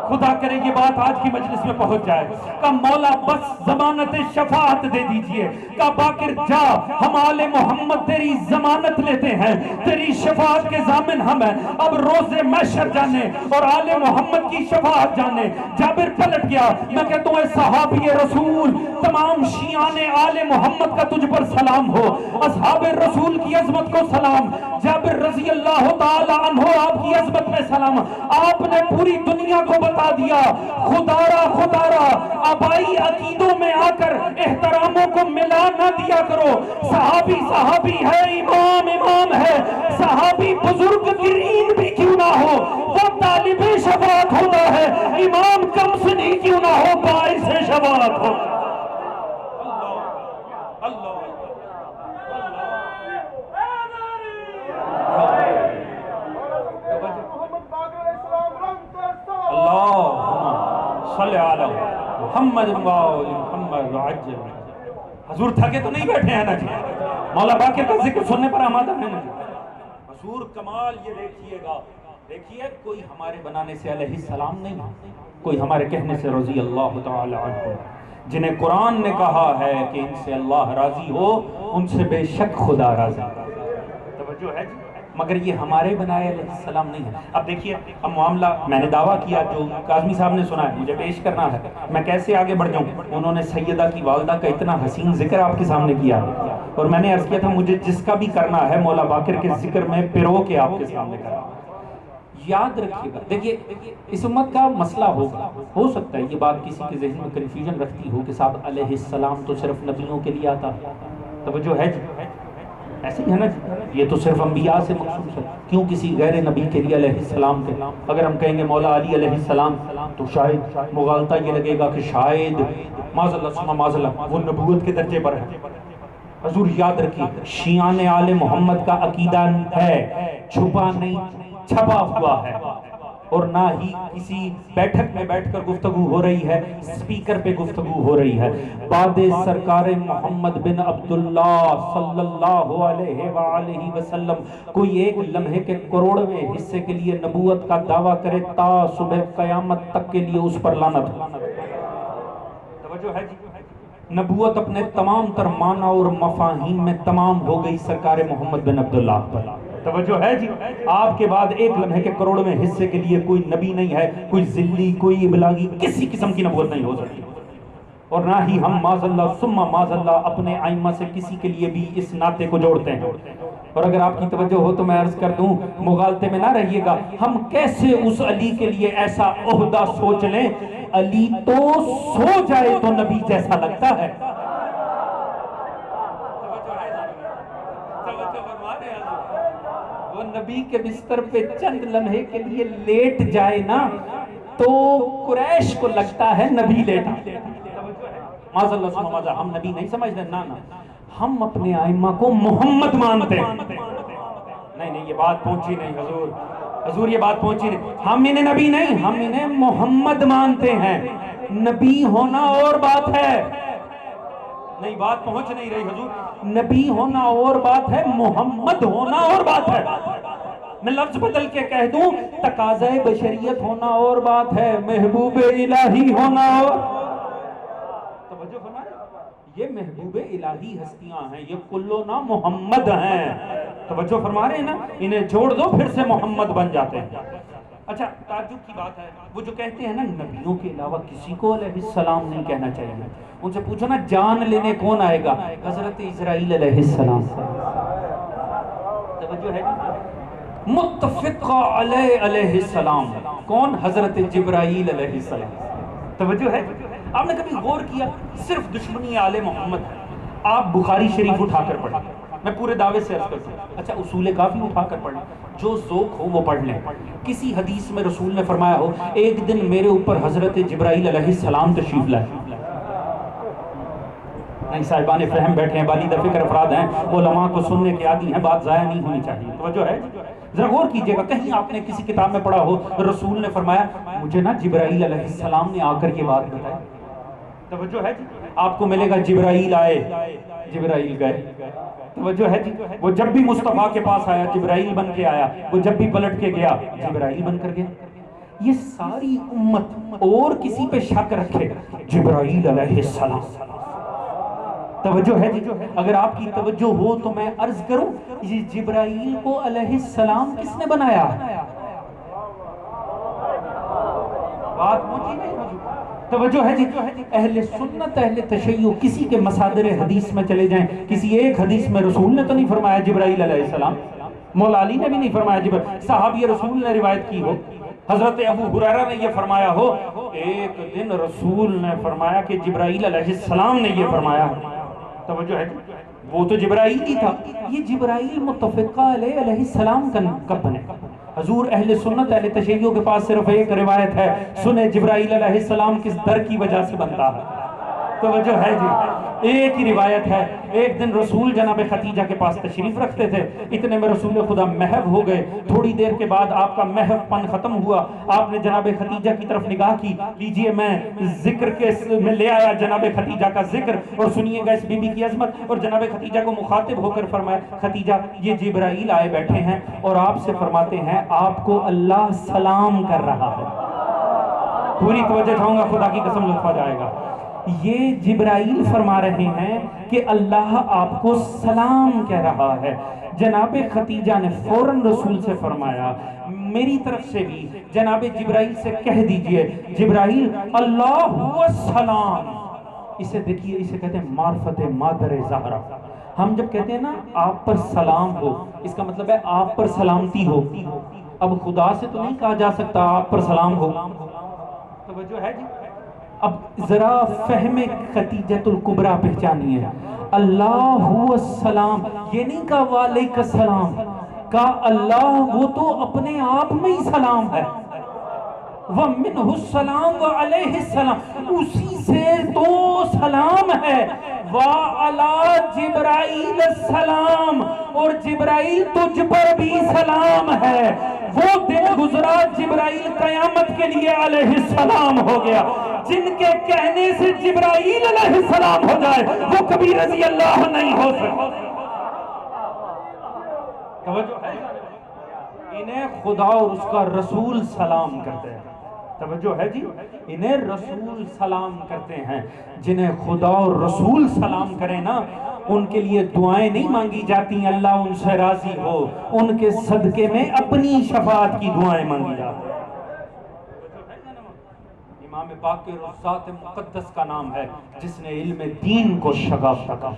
خدا کرے یہ بات آج کی مجلس میں پہنچ جائے۔ کہا مولا بس ضمانت شفاعت دے دیجئے۔ کہا باقر جا، ہم آل محمد تیری ضمانت لیتے ہیں، تیری شفاعت کے ضامن ہم ہیں، اب روز محشر جانے اور آل محمد کی شفاعت جانے۔ جابر پلٹ گیا۔ میں کہتا ہوں اے صحابی رسول، تمام شیعان آل محمد کا تجھ پر سلام ہو، اصحاب رسول کی عظمت کو سلام، جابر رضی اللہ تعالی عنہ آپ کی عظمت میں سلام۔ آپ نے پوری دنیا کو بتا دیا خدارا آبائی عقیدوں میں آ کر احتراموں کو ملا نہ دیا کرو۔ صحابی صحابی ہے، امام امام ہے، صحابی بزرگ ترین بھی کیوں نہ ہو وہ طالب شفاعت ہوتا ہے، امام کم سنی کیوں نہ ہو باعث شفاعت ہو۔ صلی علی محمد محمد عجل۔ حضور تھکے تو نہیں بیٹھے ہیں نا جی، مولا باقر کا ذکر سننے پر آمادہ ہے نا جی۔ حضور کمال یہ دیکھیے گا، دیکھیے کوئی ہمارے بنانے سے علیہ السلام نہیں، کوئی ہمارے کہنے سے رضی اللہ تعالی عنہ، جنہیں قرآن نے کہا ہے کہ ان سے اللہ راضی ہو ان سے بے شک خدا راضی۔ توجہ ہے جی، مگر یہ ہمارے بنائے علیہ السلام نہیں ہے۔ اب دیکھیے اب معاملہ میں نے دعویٰ کیا جو کاظمی صاحب نے سنا ہے مجھے پیش کرنا ہے، میں کیسے آگے بڑھ جاؤں؟ انہوں نے سیدہ کی والدہ کا اتنا حسین ذکر آپ کے سامنے کیا اور میں نے عرض کیا تھا مجھے جس کا بھی کرنا ہے مولا باقر کے ذکر میں پرو کے آپ کے سامنے کرنا۔ یاد رکھیے گا، دیکھیے اس امت کا مسئلہ ہوگا، ہو سکتا ہے یہ بات کسی کے ذہن میں کنفیوژن رکھتی ہو کہ صاحب علیہ السلام تو صرف نبیوں کے لیے آتا، توجہ ہے جی، ایسے ہی ہے نا جی، یہ تو صرف انبیاء سے مخصوص ہے، کیوں کسی غیر نبی کے لیے علیہ السلام کے؟ اگر ہم کہیں گے مولا علی علیہ السلام تو شاید مغالطہ یہ لگے گا کہ شاید معاذ اللہ ثم معاذ اللہ وہ نبوت کے درجے پر ہے۔ حضور یاد رکھیے شیعان آل محمد کا عقیدہ ہے چھپا نہیں چھپا ہوا ہے، اور نہ ہی کسی بیٹھک میں بیٹھ کر گفتگو ہو رہی ہے، سپیکر پہ گفتگو ہو رہی ہے۔ بعد سرکار محمد بن عبداللہ صلی اللہ علیہ وآلہ وسلم کوئی ایک لمحے کے کروڑویں حصے کے لیے نبوت کا دعویٰ کرے تا صبح قیامت تک کے لیے اس پر لعنت ہو۔ توجہ ہے جی، نبوت اپنے تمام تر معنی اور مفاہیم میں تمام ہو گئی سرکار محمد بن عبداللہ پر۔ توجہ ہے جی، آپ کے بعد ایک لمحے کے کروڑویں حصے کے لیے کوئی نبی نہیں ہے، کوئی ذلی کوئی ابلاغی کسی قسم کی نبوت نہیں ہو سکتی، اور نہ ہی ہم معاذ اللہ ثم معاذ اللہ اپنے ائمہ سے کسی کے لیے بھی اس ناطے کو جوڑتے ہیں۔ اور اگر آپ کی توجہ ہو تو میں عرض کر دوں مغالطے میں نہ رہیے گا، ہم کیسے اس علی کے لیے ایسا عہدہ سوچ لیں، علی تو سو جائے تو نبی جیسا لگتا ہے۔ وہ نبی کے بستر پہ چند لمحے کے لیے لیٹ جائے نا تو قریش کو لگتا ہے نبی لیٹا۔ معاذ اللہ ثم معاذ اللہ، ہم نبی نہیں سمجھتے، نا ہم اپنے ائمہ کو محمد مانتے ہیں۔ نہیں یہ بات پہنچی نہیں حضور یہ بات پہنچی نہیں، ہم انہیں نبی نہیں، ہم انہیں محمد مانتے ہیں، نبی ہونا اور بات ہے۔ نہیں بات پہنچ نہیں رہی حضور، نبی ہونا اور بات ہے، محمد ہونا اور بات ہے۔ میں لفظ بدل کے کہہ دوں تقاضۂ بشریت ہونا اور بات ہے، محبوب الہی ہونا اور توجہ فرمائیں، یہ محبوب الہی ہستیاں ہیں، یہ کلو نا محمد ہیں، توجہ فرما رہے ہیں نا، انہیں چھوڑ دو پھر سے محمد بن جاتے ہیں۔ اچھا تعجب کی بات ہے وہ جو کہتے ہیں نا نبیوں کے علاوہ کسی کو علیہ السلام نہیں کہنا چاہیے، ان سے پوچھو نا جان لینے کون آئے گا؟ حضرت اسرائیل علیہ السلام۔ توجہ ہے متفق علیہ السلام، کون؟ حضرت جبرائیل علیہ السلام۔ توجہ ہے، آپ نے کبھی غور کیا صرف دشمنی آل محمد ہے؟ آپ بخاری شریف اٹھا کر پڑھیں، میں پورے دعوے سے عرض کرتا ہوں، اچھا اصول کافی اٹھا کر پڑھیں، جو ذوق ہو وہ پڑھ لیں۔ کسی حدیث میں رسول نے فرمایا ہو ایک دن میرے اوپر حضرت جبرائیل علیہ السلام تشریف لائے؟ نہیں، صاحبان فہم بیٹھے ہیں، بالیدہ فکر افراد ہیں، علماء کو سننے کے عادی ہیں، بات ضائع نہیں ہونی چاہیے، توجہ ہے؟ ذرا غور کیجئے گا، کہیں آپ نے کسی کتاب میں پڑھا ہو رسول نے فرمایا مجھے نا جبرائیل علیہ السلام نے آ کر یہ بات بتائی؟ توجہ ہے جی؟ آپ کو ملے گا جبرائیل آئے جبرائیل گئے، توجہ ہے جی؟ وہ جب بھی مصطفیٰ کے پاس آیا جبرائیل بن کے آیا، وہ جب بھی پلٹ کے گیا جبرائیل بن کر گیا۔ یہ ساری امت اور کسی پہ شک رکھے، جبرائیل علیہ السلام۔ توجہ ہے جی؟ اگر آپ کی توجہ ہو تو میں عرض کروں یہ جبرائیل کو علیہ السلام کس نے بنایا؟ بات پوچھی نہیں موجود، توجہ ہے جی؟ اہل سنت اہل تشیع کسی کے مصادر حدیث میں چلے جائیں، کسی ایک حدیث میں رسول نے تو نہیں فرمایا جبرائیل علیہ السلام، مولا علی نے بھی نہیں فرمایا جبرائیل، صحابی رسول نے روایت کی ہو، حضرت ابو ہریرہ نے یہ فرمایا ہو، ایک دن رسول نے فرمایا کہ جبرائیل علیہ السلام نے یہ فرمایا، توجہ ہے جی؟ وہ تو جبرائیل ہی تھا، یہ جبرائیل متفقہ علیہ السلام کب بنے؟ حضور اہل سنت اہل تشیع کے پاس صرف ایک روایت ہے، سنیں جبرائیل علیہ السلام کس در کی وجہ سے بنتا ہے؟ توجہ ہے جی؟ ایک ہی روایت ہے، ایک دن رسول جناب خدیجہ کے پاس تشریف رکھتے تھے، اتنے میں رسول خدا محو ہو گئے، تھوڑی دیر کے بعد آپ کا محو پن ختم ہوا، آپ نے جناب خدیجہ کی طرف نگاہ کی، لیجئے میں ذکر کے میں لے آیا جناب خدیجہ کا ذکر، اور سنیے گا اس بی بی کی عظمت، اور جناب خدیجہ کو مخاطب ہو کر فرمایا خدیجہ یہ جبرائیل آئے بیٹھے ہیں اور آپ سے فرماتے ہیں آپ کو اللہ سلام کر رہا ہے۔ پوری توجہ چاہوں گا، خدا کی قسم لطف آ جائے گا، یہ جبرائیل فرما رہے ہیں کہ اللہ آپ کو سلام کہہ رہا ہے۔ جناب خدیجہ نے فوراً رسول سے فرمایا میری طرف سے بھی جناب جبرائیل سے کہہ دیجئے جبرائیل اللہ السلام۔ اسے دیکھیے، اسے کہتے ہیں معرفت مادر زہرا۔ ہم جب کہتے ہیں نا آپ پر سلام ہو، اس کا مطلب ہے آپ پر سلامتی ہو، اب خدا سے تو نہیں کہا جا سکتا آپ پر سلام ہو، توجہ ہے جی؟ اب ذرا فہم خدیجۃ الکبریٰ پہچانیے، اللہ السلام، یہ نہیں کہا وعلیک السلام، کہا اللہ وہ تو اپنے آپ میں ہی سلام ہے، وَمِنْهُ السَّلَامُ وَعَلَيْهِ السَّلَامُ، اسی سے تو سلام ہے، وَعَلَى جِبْرَائِيلَ السَّلام، اور جبرائیل تجھ پر بھی سلام ہے۔ وہ دن گزرا جبرائیل قیامت کے لیے علیہ السلام ہو گیا، جن کے کہنے سے جبرائیل علیہ السلام ہو جائے وہ کبھی رضی اللہ نہیں ہو سکتا۔ توجہ ہے؟ انہیں خدا اور اس کا رسول سلام کرتے ہیں، توجہ ہے جی؟ انہیں رسول سلام کرتے ہیں، جنہیں خدا اور رسول سلام کریں نا ان کے لیے دعائیں نہیں مانگی جاتی اللہ ان سے راضی ہو، ان کے صدقے میں اپنی شفاعت کی دعائیں مانگی جاتی ہیں۔ امام باقر ذات مقدس کا نام ہے جس نے علم دین کو شگاف رکھا،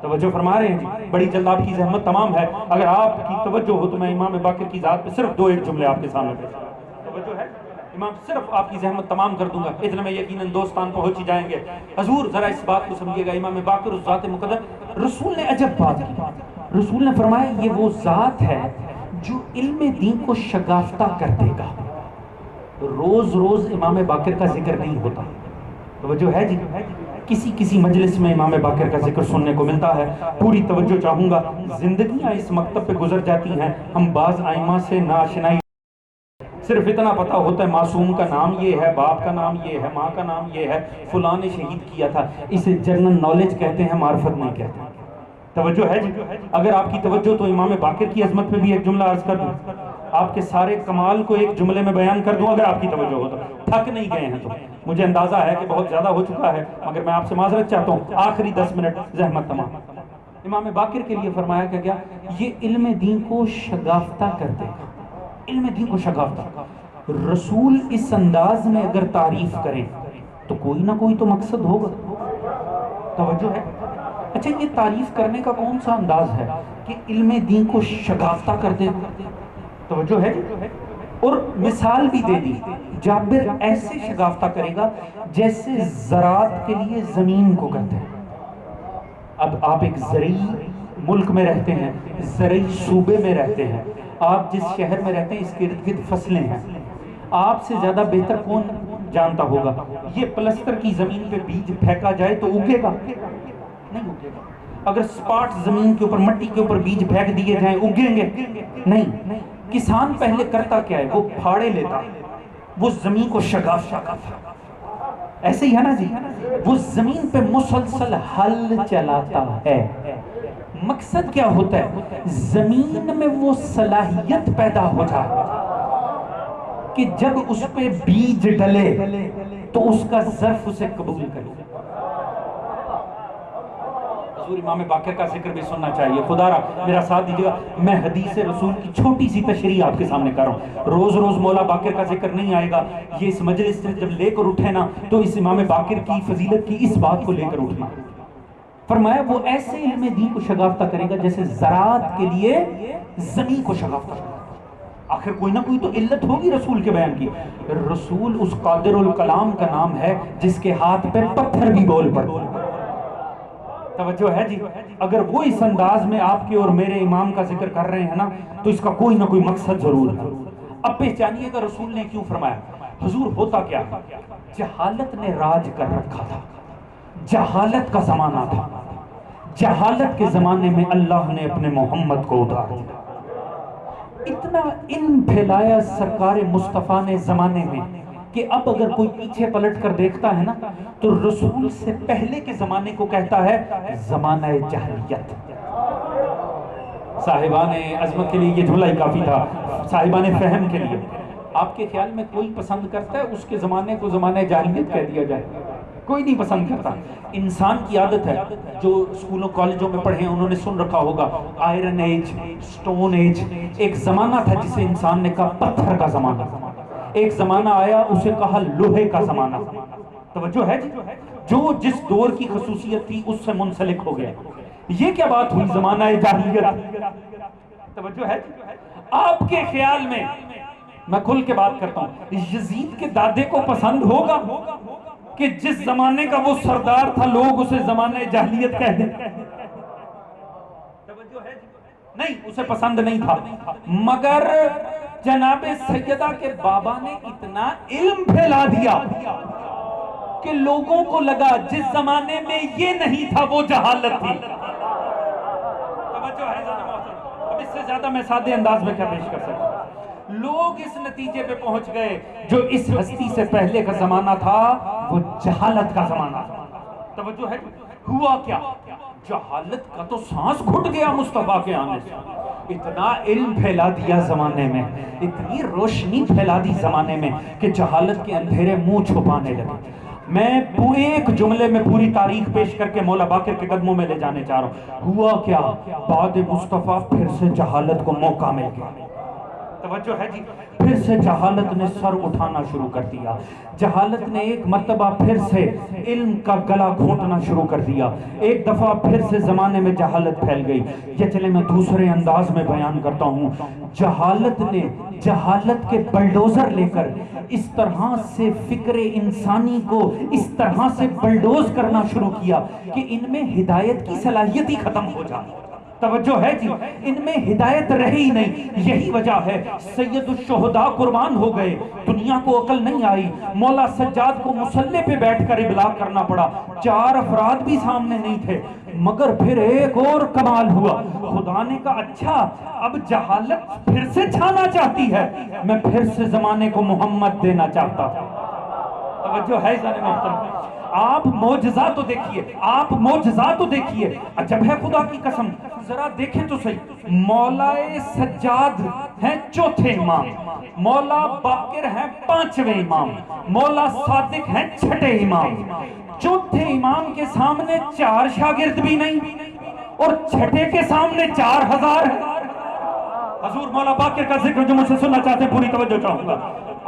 توجہ فرما رہے ہیں جی؟ بڑی جلد آپ کی زحمت تمام ہے، اگر آپ کی توجہ ہو تو میں امام باقر کی ذات پہ صرف دو ایک جملے آپ کے سامنے پیش کروں، توجہ ہے؟ امام صرف آپ کی زحمت تمام کر دوں گا، اتنے میں یقیناً دوستان پہنچ ہی جائیں گے۔ حضور ذرا اس بات کو سمجھیے گا، امام باقر ذات مقدس، رسول نے عجب بات کی، رسول نے فرمایا یہ وہ ذات ہے جو علم دین کو شگافتہ کر دے گا۔ روز روز امام باقر کا ذکر نہیں ہوتا، توجہ ہے جی؟ کسی مجلس میں امام باقر کا ذکر سننے کو ملتا ہے، پوری توجہ چاہوں گا، زندگیاں اس مکتب پہ گزر جاتی ہیں، ہم بعض ائمہ سے ناآشنائی، صرف اتنا پتا ہوتا ہے معصوم کا نام یہ ہے، باپ کا نام یہ ہے، ماں کا نام یہ ہے، فلاں نے شہید کیا تھا، اسے جنرل نالج کہتے ہیں، معرفت نہیں کہتے ہیں، توجہ ہے جی؟ اگر آپ کی توجہ تو امام باقر کی عظمت پہ بھی ایک جملہ عرض کر دوں، آپ کے سارے کمال کو ایک جملے میں بیان کر دوں اگر آپ کی توجہ ہو تو. تھک نہیں گئے ہیں تو مجھے اندازہ ہے کہ بہت زیادہ ہو چکا ہے، مگر میں آپ سے معذرت چاہتا ہوں، آخری 10 منٹ زحمت تمام. امام باقر کے لیے فرمایا کہ کیا یہ علم دین کو شگافتہ کر دے گا. علم دین کو شگافتہ. رسول اس انداز میں اگر تعریف کریں تو کوئی نہ کوئی تو مقصد ہوگا. توجہ ہے. اچھا یہ تعریف کرنے کا کون سا انداز ہے کہ علم دین کو شگافتہ کر دے. توجہ ہے. اور مثال بھی دے دی، جابر ایسے شگافتہ کرے گا جیسے زراعت کے لیے زمین کو کرتے ہیں. اب آپ ایک زرعی ملک میں رہتے ہیں، زرعی صوبے میں رہتے ہیں، آپ جس شہر میں رہتے ہیں اس کے ارد گرد فصلیں ہیں. آپ سے زیادہ بہتر کون جانتا ہوگا یہ پلستر کی زمین پہ بیج پھینکا جائے تو اگے گا؟ نہیں اگے گا. اگر سپاٹ زمین کے اوپر، مٹی کے اوپر بیج پھینک دیے جائیں اگیں گے؟ نہیں. کسان پہلے کرتا کیا ہے؟ وہ پھاڑے لیتا، وہ زمین کو شگافتہ کرتا. ایسے ہی ہے نا جی، وہ زمین پہ مسلسل ہل چلاتا ہے. مقصد کیا ہوتا ہے؟ زمین میں وہ صلاحیت پیدا ہو جائے کہ جب اس پہ بیج ڈلے تو اس کا ظرف اسے قبول کرے. حضور امام باقر کا ذکر بھی سننا چاہیے. خدا را میرا ساتھ دیجیے گا، میں حدیث رسول کی چھوٹی سی تشریح آپ کے سامنے کر رہا ہوں. روز روز مولا باقر کا ذکر نہیں آئے گا. یہ اس مجلس سے جب لے کر اٹھے نا تو اس امام باقر کی فضیلت کی اس بات کو لے کر اٹھنا. فرمایا وہ ایسے علم دین کو شگافتہ کرے گا جیسے زراعت کے لیے زمین کو شگافتہ کرے گا. آخر کوئی نہ کوئی تو علت ہوگی رسول کے بیان کی. رسول اس قادر الکلام کا نام ہے جس کے ہاتھ پہ پتھر بھی بول پڑتے. توجہ ہے جی. اگر وہ اس انداز میں آپ کے اور میرے امام کا ذکر کر رہے ہیں نا تو اس کا کوئی نہ کوئی مقصد ضرور ہے. اب پہچانیے گا رسول نے کیوں فرمایا. حضور ہوتا کیا، جہالت نے راج کر رکھا تھا. جہالت کا زمانہ تھا. جہالت کے زمانے میں اللہ نے اپنے محمد کو اتار دیا. اتنا علم پھیلایا سرکار مصطفیٰ نے زمانے میں کہ اب اگر کوئی پیچھے پلٹ کر دیکھتا ہے نا تو رسول سے پہلے کے زمانے کو کہتا ہے زمانہ جاہلیت. صاحبان عظمت کے لیے یہ جملہ ہی کافی تھا، صاحبان فہم کے لیے. آپ کے خیال میں کوئی پسند کرتا ہے اس کے زمانے کو زمانہ جاہلیت کہہ دیا جائے؟ کوئی نہیں پسند کرتا. انسان کی عادت ہے، جو اسکولوں کالجوں میں پڑھے انہوں نے سن رکھا ہوگا آئرن ایج، سٹون ایج. ایک زمانہ تھا جسے انسان نے کہا پتھر کا زمانہ. ایک زمانہ آیا اسے کہا لوہے کا زمانہ. توجہ ہے جی. جو جس دور کی خصوصیت تھی اس سے منسلک ہو گیا. یہ کیا بات ہوئی زمانہ جاہلیت؟ توجہ ہے جی. آپ کے خیال میں کھل کے بات کرتا ہوں، یزید کے دادے کو پسند ہوگا کہ جس زمانے کا وہ سردار تھا لوگ اسے زمانہ جاہلیت کہہ دیں؟ توجہ ہے جی. نہیں، اسے پسند نہیں تھا. مگر جناب سیدہ کے بابا نے اتنا علم پھیلا دیا کہ لوگوں کو لگا جس زمانے میں یہ نہیں تھا وہ جہالت تھی. توجہ ہے ذرا محترم. اب اس سے زیادہ میں سادے انداز میں کیا پیش کر سکتا ہوں. لوگ اس نتیجے پہ پہنچ گئے جو اس ہستی سے پہلے کا زمانہ تھا وہ جہالت کا زمانہ تھا. توجہ ہے. ہوا کیا؟ جہالت کا تو سانس گھٹ گیا مصطفیٰ کے آنے سے. اتنا علم پھیلا دیا زمانے میں، اتنی روشنی پھیلا دی زمانے میں کہ جہالت کے اندھیرے منہ چھپانے لگے. میں ایک جملے میں پوری تاریخ پیش کر کے مولا باقر کے قدموں میں لے جانے چاہ رہا ہوں. ہوا کیا؟ بعد مصطفیٰ پھر سے جہالت کو موقع مل گیا. توجہ ہے جی. پھر سے جہالت نے سر اٹھانا شروع کر دیا. جہالت نے ایک مرتبہ پھر سے علم کا گلا گھونٹنا شروع کر دیا. ایک دفعہ پھر سے زمانے میں جہالت پھیل گئی. یہ چلے میں دوسرے انداز میں بیان کرتا ہوں. جہالت نے جہالت کے بلڈوزر لے کر اس طرح سے فکر انسانی کو اس طرح سے بلڈوز کرنا شروع کیا کہ ان میں ہدایت کی صلاحیت ہی ختم ہو جائے. توجہ ہے جی. ان میں ہدایت رہی ہی نہیں. یہی وجہ ہے سید الشہداء قربان ہو گئے. دنیا کو عقل نہیں آئی. مولا سجاد کو مسلح پہ بیٹھ کر ابلاغ کرنا پڑا. 4 افراد بھی سامنے نہیں تھے. مگر پھر ایک اور کمال ہوا. خدا نے کہا اچھا اب جہالت پھر سے چھانا چاہتی ہے، میں پھر سے زمانے کو محمد دینا چاہتا ہوں. توجہ ہے ذرا محترم. آپ معجزات تو دیکھیے، آپ معجزات تو دیکھیے، عجب ہے خدا کی قسم، ذرا دیکھیں تو صحیح، مولا سجاد ہیں چوتھے امام، مولا باقر ہیں پانچویں امام، مولا صادق ہیں چھٹے امام، چوتھے امام کے سامنے 4 شاگرد بھی نہیں اور چھٹے کے سامنے 4000 ہے۔ حضور مولا باقر کا ذکر جو مجھ سے سننا چاہتے ہیں پوری توجہ چاہوں گا،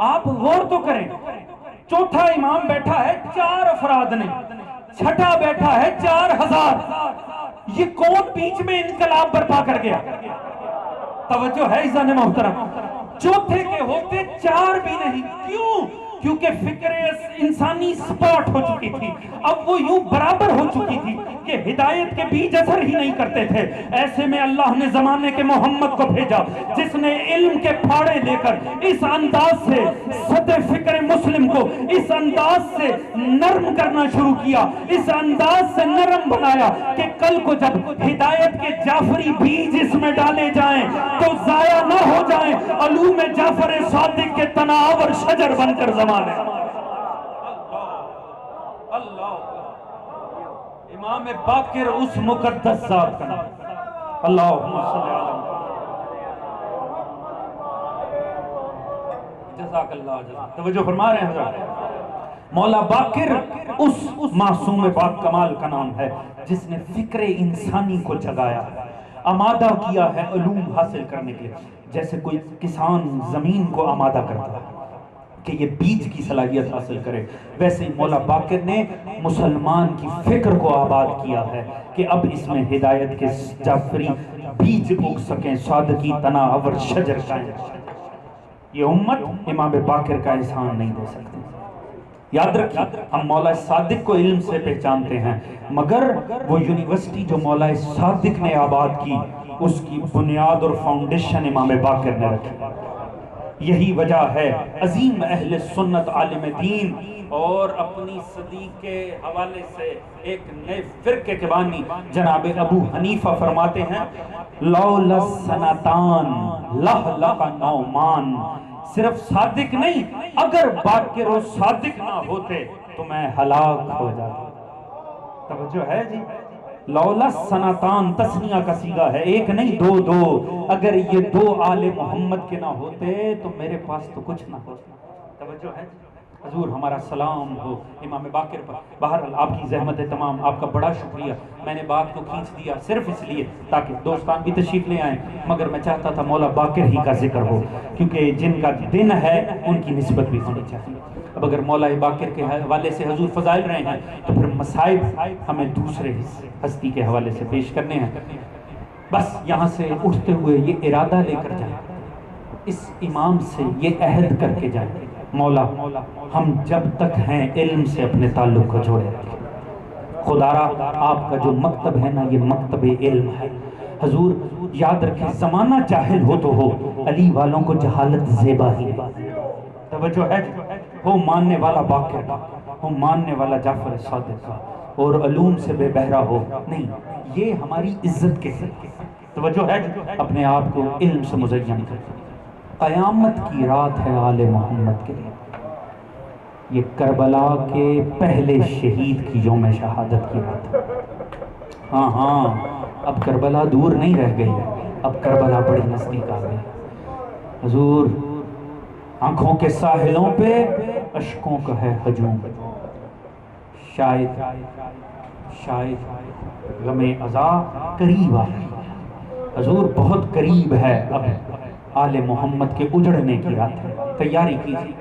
آپ غور تو کریں، چوتھا امام بیٹھا ہے 4 افراد نے، چھٹا بیٹھا ہے 4000، یہ کون بیچ میں انقلاب برپا کر گیا؟ توجہ ہے عزیزان محترم، چوتھے کے ہوتے 4 بھی نہیں، کیوں؟ کیونکہ فکر انسانی سپورٹ ہو چکی تھی، اب وہ یوں برابر ہو چکی تھی کہ ہدایت کے بیج اثر ہی نہیں کرتے تھے۔ ایسے میں اللہ نے زمانے کے محمد کو بھیجا جس نے علم کے پھاڑے لے کر اس انداز سے سطح فکر مسلم کو اس انداز سے نرم کرنا شروع کیا، اس انداز سے نرم بنایا کہ کل کو جب ہدایت کے جعفری بیج اس میں ڈالے جائیں تو ضائع نہ ہو جائیں، علوم جعفر صادق کے تناور شجر بن کر زمانے۔ امام باقر اس مقدس ذات کا نام، اللہم صلی اللہ جزاک اللہ جزاک، توجہ فرما رہے ہیں حضرات، مولا باقر اس معصوم پاک کمال کا نام ہے جس نے فکر انسانی کو جگایا، آمادہ کیا ہے علوم حاصل کرنے کے لیے، جیسے کوئی کسان زمین کو آمادہ کرتا ہے کہ یہ بیج کی صلاحیت حاصل کرے، ویسے مولا باقر نے مسلمان کی فکر کو آباد کیا ہے کہ اب اس میں ہدایت کے جعفری بیج اگ سکیں، صادقی تناور شجر قائم۔ یہ امت امام باقر کا احسان نہیں دے سکتی۔ یاد رکھیے، ہم مولا صادق کو علم سے پہچانتے ہیں، مگر وہ یونیورسٹی جو مولا صادق نے آباد کی اس کی بنیاد اور فاؤنڈیشن امام باقر نے رکھی۔ یہی وجہ ہے عظیم اہل سنت عالم دین اور اپنی صدی کے حوالے سے ایک نئے فرقے کے بانی جناب ابو حنیفہ فرماتے ہیں لولا سنتان لہلک نعمان، صرف صادق نہیں، اگر باقر و صادق نہ ہوتے تو میں ہلاک ہو جاتا۔ توجہ ہے جی، لولا سنتان تسنیہ کا صیغہ ہے، ایک نہیں دو، اگر یہ 2 آل محمد کے نہ ہوتے تو میرے پاس تو کچھ نہ ہوتا۔ توجہ ہے، حضور ہمارا سلام ہو امام باقر پر۔ بہرحال آپ کی زحمت تمام، آپ کا بڑا شکریہ، میں نے بات کو کھینچ دیا صرف اس لیے تاکہ دوستان بھی تشریف لے آئیں، مگر میں چاہتا تھا مولا باقر ہی کا ذکر ہو، کیونکہ جن کا دن ہے ان کی نسبت بھی ہونی چاہیے۔ اب اگر مولا باقر کے حوالے سے حضور فضائل رہے ہیں تو پھر مصائب ہمیں دوسرے ہستی کے حوالے سے پیش کرنے ہیں۔ بس یہاں سے اٹھتے ہوئے یہ ارادہ لے کر جائیں، اس امام سے یہ عہد کر کے جائیں، مولا ہم جب تک ہیں علم سے اپنے تعلق کو جوڑے رکھیں۔ خدا را آپ کا جو مکتب ہے نا یہ مکتب علم ہے۔ حضور یاد رکھیں، زمانہ جاہل ہو تو ہو، علی والوں کو جہالت زیبا ہی ہے۔ توجہ ہے، ہو ماننے والا باقر کا، ہو ماننے والا جعفر صادق کا، اور علوم سے بے بہرا ہو نہیں، یہ ہماری عزت کے ہے۔ توجہ ہے، اپنے آپ کو علم سے مزین کر۔ قیامت کی رات ہے آل محمد کے لیے، یہ کربلا کے پہلے شہید کی یوم شہادت کی رات ہے۔ ہاں اب کربلا دور نہیں رہ گئی، اب کربلا بڑی نزدیک آ گئی۔ حضور آنکھوں کے ساحلوں پہ اشکوں کا ہے ہجوم، شاید غم عزا قریب آ گئی۔ حضور بہت قریب ہے، اب آل محمد کے اجڑنے کی رات ہے، تیاری کیجیے۔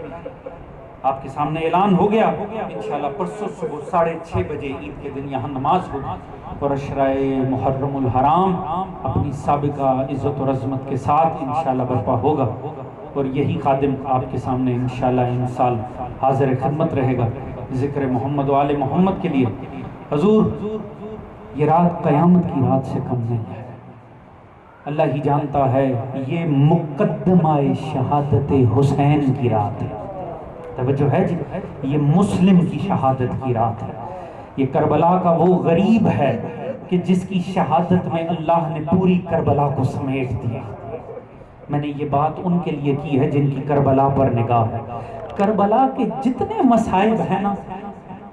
آپ کے سامنے اعلان ہو گیا، انشاءاللہ پرسوں صبح 6:30 بجے عید کے دن یہاں نماز ہوگی، اور عشرۂ محرم الحرام اپنی سابقہ عزت و عظمت کے ساتھ انشاءاللہ برپا ہوگا، اور یہی خادم آپ کے سامنے انشاءاللہ ان سال حاضر خدمت رہے گا ذکر محمد و آل محمد کے لیے۔ حضور یہ رات قیامت کی رات سے کم نہیں ہے، اللہ ہی جانتا ہے، یہ مقدمہ شہادت حسین کی رات ہے۔ توجہ ہے جی، یہ مسلم کی شہادت کی رات ہے، یہ کربلا کا وہ غریب ہے کہ جس کی شہادت میں اللہ نے پوری کربلا کو سمیٹ دیا۔ میں نے یہ بات ان کے لیے کی ہے جن کی کربلا پر نگاہ ہے۔ کربلا کے جتنے مصائب ہیں نا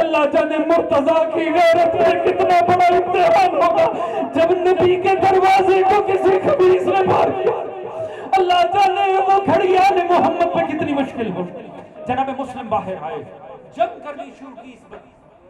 اللہ جانے مرتضیٰ کی غیرت میں کتنا بڑا امتحان ہوگا جب نبی کے دروازے کو کسی خبیث نے پار کیا۔ اللہ جانے وہ گھڑی آل محمد پہ کتنی مشکل ہو۔ جناب مسلم باہر آئے، جنگ کرنی شروع کی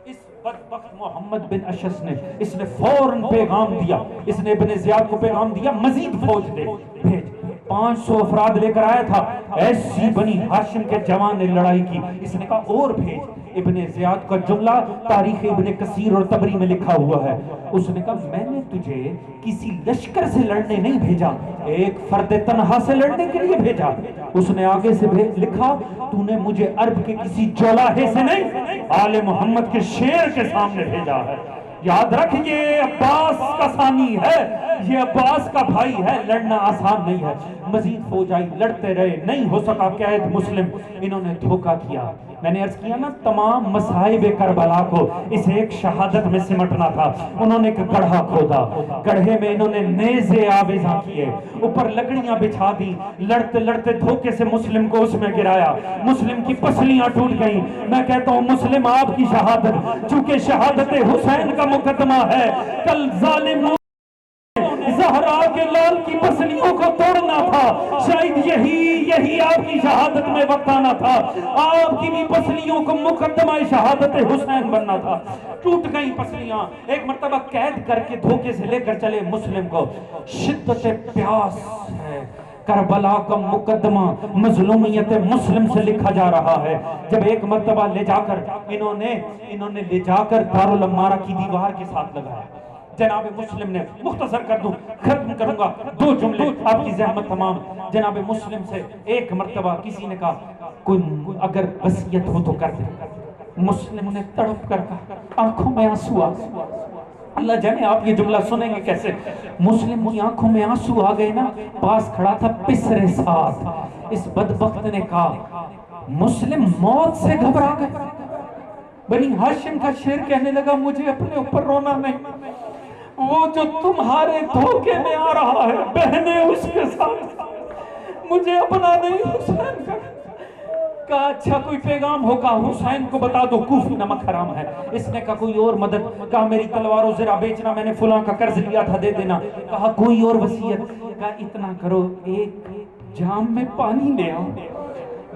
اس بدبخت محمد بن اشس نے، اس نے فوراً پیغام دیا، اس نے ابن زیاد کو پیغام دیا مزید فوج دے بھیج۔ 500 افراد لے کر آیا تھا، ایسی بنی ہاشم کے جوان نے لڑائی کی، اس نے کہا اور بھیج۔ ابن زیاد کا جملہ تاریخ ابن کثیر اور طبری میں لکھا ہوا ہے، اس نے کہا میں نے تجھے کسی لشکر سے لڑنے نہیں بھیجا، ایک فرد تنہا سے لڑنے کے لیے بھیجا۔ اس نے آگے سے لکھا تو نے مجھے عرب کے کسی جولاہے سے نہیں، آل محمد کے شیر کے سامنے بھیجا ہے۔ یاد رکھ یہ عباس کا ثانی ہے، یہ عباس کا بھائی ہے، لڑنا آسان نہیں ہے۔ مزید فوج آئی، لڑتے رہے، نہیں ہو سکا قید مسلم، انہوں نے دھوکہ کیا۔ میں نے عرض کیا نا تمام مصائب کربلا کو اس ایک شہادت میں سمٹنا تھا۔ انہوں نے ایک گڑھا کھودا، گڑھے میں انہوں نے نیزے آویزاں کیے، اوپر لکڑیاں بچھا دی، لڑتے لڑتے دھوکے سے مسلم کو اس میں گرایا، مسلم کی پسلیاں ٹوٹ گئیں۔ میں کہتا ہوں مسلم آپ کی شہادت، چونکہ شہادت حسین کا مقدمہ ہے، کل ظالموں زہرا کے لال کی پسلیوں کو توڑنا تھا، شاید یہی آپ کی شہادت میں وقت آنا تھا، آپ کی بھی پسلیوں کو مقدمہ شہادت حسین بننا تھا۔ ٹوٹ گئی پسلیاں، ایک مرتبہ قید کر کے دھوکے سے لے کر چلے مسلم کو۔ شدت پیاس ہے، کربلا کا مقدمہ مظلومیت مسلم سے لکھا جا رہا ہے۔ جب ایک مرتبہ لے جا کر انہوں نے لے جا کر دارالمارہ کی دیوار کے ساتھ لگایا، جناب مسلم نے، مختصر کر دوں ختم کروں گا 2 جملے آپ کی زحمت تمام۔ جناب مسلم سے ایک مرتبہ کسی نے کہا کوئی اگر وصیت ہو تو کر دے، مسلم نے تڑپ کر کہا، آنکھوں میں آنسو آ گئے۔ اللہ جانے آپ یہ جملہ سنیں گے کیسے، مسلم کی آنکھوں میں آنسو آ گئے نا، پاس کھڑا تھا پسرے ساتھ، اس بدبخت نے کہا مسلم موت سے گھبرا گئے۔ بنی ہاشم کا شیر کہنے لگا مجھے اپنے اوپر رونا نہیں، وہ جو تمہارے دھوکے میں آ رہا ہے بہنیں اس کے ساتھ، مجھے اپنا نہیں حسین کا۔ کہا اچھا کوئی پیغام ہوگا، حسین کو بتا دو کوفی نمک حرام ہے۔ اس نے کہا کوئی اور مدد، کہا میری تلوار و زرہ بیچنا، میں نے فلاں کا قرض لیا تھا دے دینا۔ کہا کوئی اور وصیت، کہا اتنا کرو ایک جام میں پانی لے آؤ۔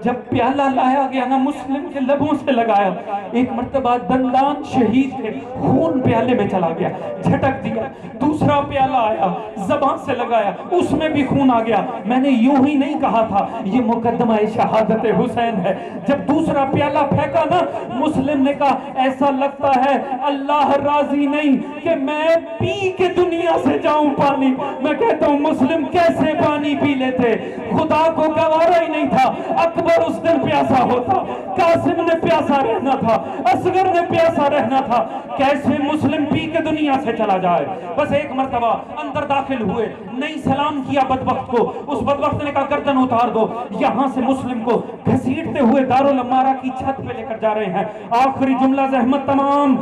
جب پیالہ لایا گیا نا مسلم کے لبوں سے لگایا، ایک مرتبہ دندان شہید کے خون پیالے میں چلا گیا، جھٹک دیا، دوسرا پیالہ آیا زبان سے لگایا، اس میں بھی خون آ گیا۔ میں نے یوں ہی نہیں کہا تھا یہ مقدمہ شہادت حسین ہے۔ جب دوسرا پیالہ پھینکا نا مسلم نے کہا ایسا لگتا ہے اللہ راضی نہیں کہ میں پی کے دنیا سے جاؤں پانی۔ میں کہتا ہوں مسلم کیسے پانی پی لیتے، خدا کو گوارا ہی نہیں تھا، اکبر اس دن پیاسا ہوتا، قاسم نے پیاسا رہنا تھا، اصغر نے پیاسا رہنا تھا، کیسے مسلم پی کے دنیا سے چلا جائے۔ بس ایک مرتبہ اندر داخل ہوئے، نہیں سلام کیا بدبخت کو، اس بدبخت نے کہا گردن اتار دو۔ یہاں سے مسلم کو گھسیٹتے ہوئے دارالمارہ کی چھت پہ لے کر جا رہے ہیں۔ آخری جملہ زحمت تمام،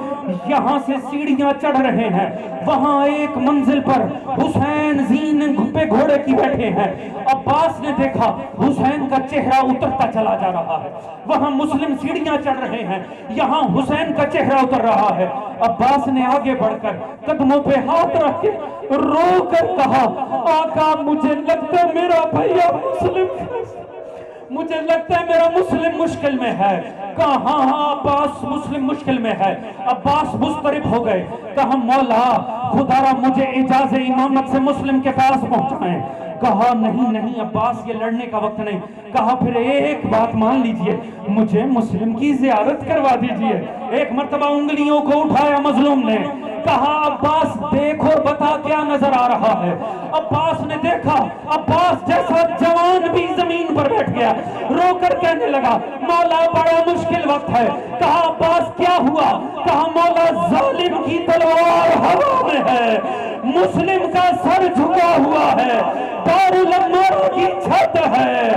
یہاں سے سیڑھیاں چڑھ رہے ہیں، وہاں ایک منزل پر حسین زین پہ گھوڑے کی بیٹھے ہیں۔ عباس نے دیکھا حسین کا چہرہ اترتا چلا جا رہا ہے، وہاں مسلم سیڑھیاں چڑھ رہے ہیں، یہاں حسین کا چہرہ اتر رہا ہے۔ عباس نے آگے بڑھ کر قدموں پہ ہاتھ رکھ کے رو کر کہا آقا مجھے لگتا ہے میرا بھیا مسلم، مجھے لگتا ہے میرا مسلم مشکل میں ہے۔ کہا ہاں ہاں عباس مسلم مشکل میں ہے۔ عباس مضطرب ہو گئے، کہا مولا خدا را مجھے اجازت امامت سے مسلم کے پاس پہنچائیں۔ کہا نہیں نہیں عباس یہ لڑنے کا وقت نہیں۔ کہا پھر ایک بات مان لیجئے، مجھے مسلم کی زیارت کروا دیجئے۔ ایک مرتبہ انگلیوں کو اٹھایا مظلوم نے، کہا عباس دیکھ اور بتا کیا نظر آ رہا ہے۔ عباس نے دیکھا، عباس جیسا جوان بھی زمین پر بیٹھ گیا، رو کر کہنے لگا مولا بڑا مشکل وقت ہے۔ کہا عباس کیا ہوا؟ کہا مولا ظالم کی تلوار ہوا میں ہے، مسلم کا سر جھکا ہوا ہے، دارالمارہ کی چھت ہے۔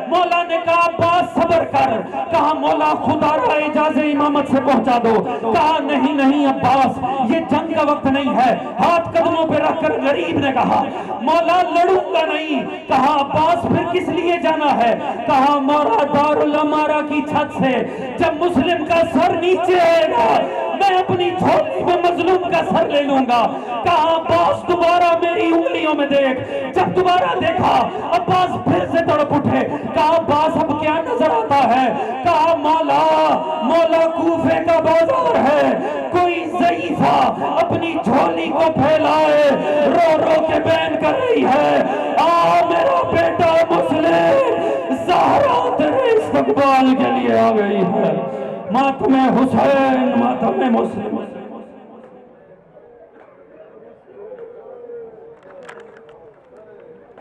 مولا نے کہا عباس صبر کر۔ کہا مولا خدا را اجازت امامت سے پہنچا دو۔ کہا نہیں نہیں عباس یہ جنگ کا وقت نہیں ہے، ہاتھ قدموں پہ رکھ کر غریب نے کہا مولا لڑوں گا نہیں. کہا عباس پھر کس لیے جانا ہے؟ کہا مولا دارالامارہ کی چھت سے جب مسلم کا سر نیچے آئے گا میں اپنی جھولی میں مظلوم کا سر لے لوں گا. کہا عباس دوبارہ میری انگلیوں میں دیکھ. جب دوبارہ دیکھا عباس پھر سے تڑپ اٹھے. کہا عباس اب کیا نظر آتا ہے؟ کہا مولا مولا کوفے کا بازار ہے. کوئی ضعیفہ اپنی جھولی کو پھیلائے رو رو کے بین کر رہی ہے آ میرا بیٹا مسلم زہرا تیرے استقبال کے لیے آ گئی ہے. ماتم حسین ماتم مسلم.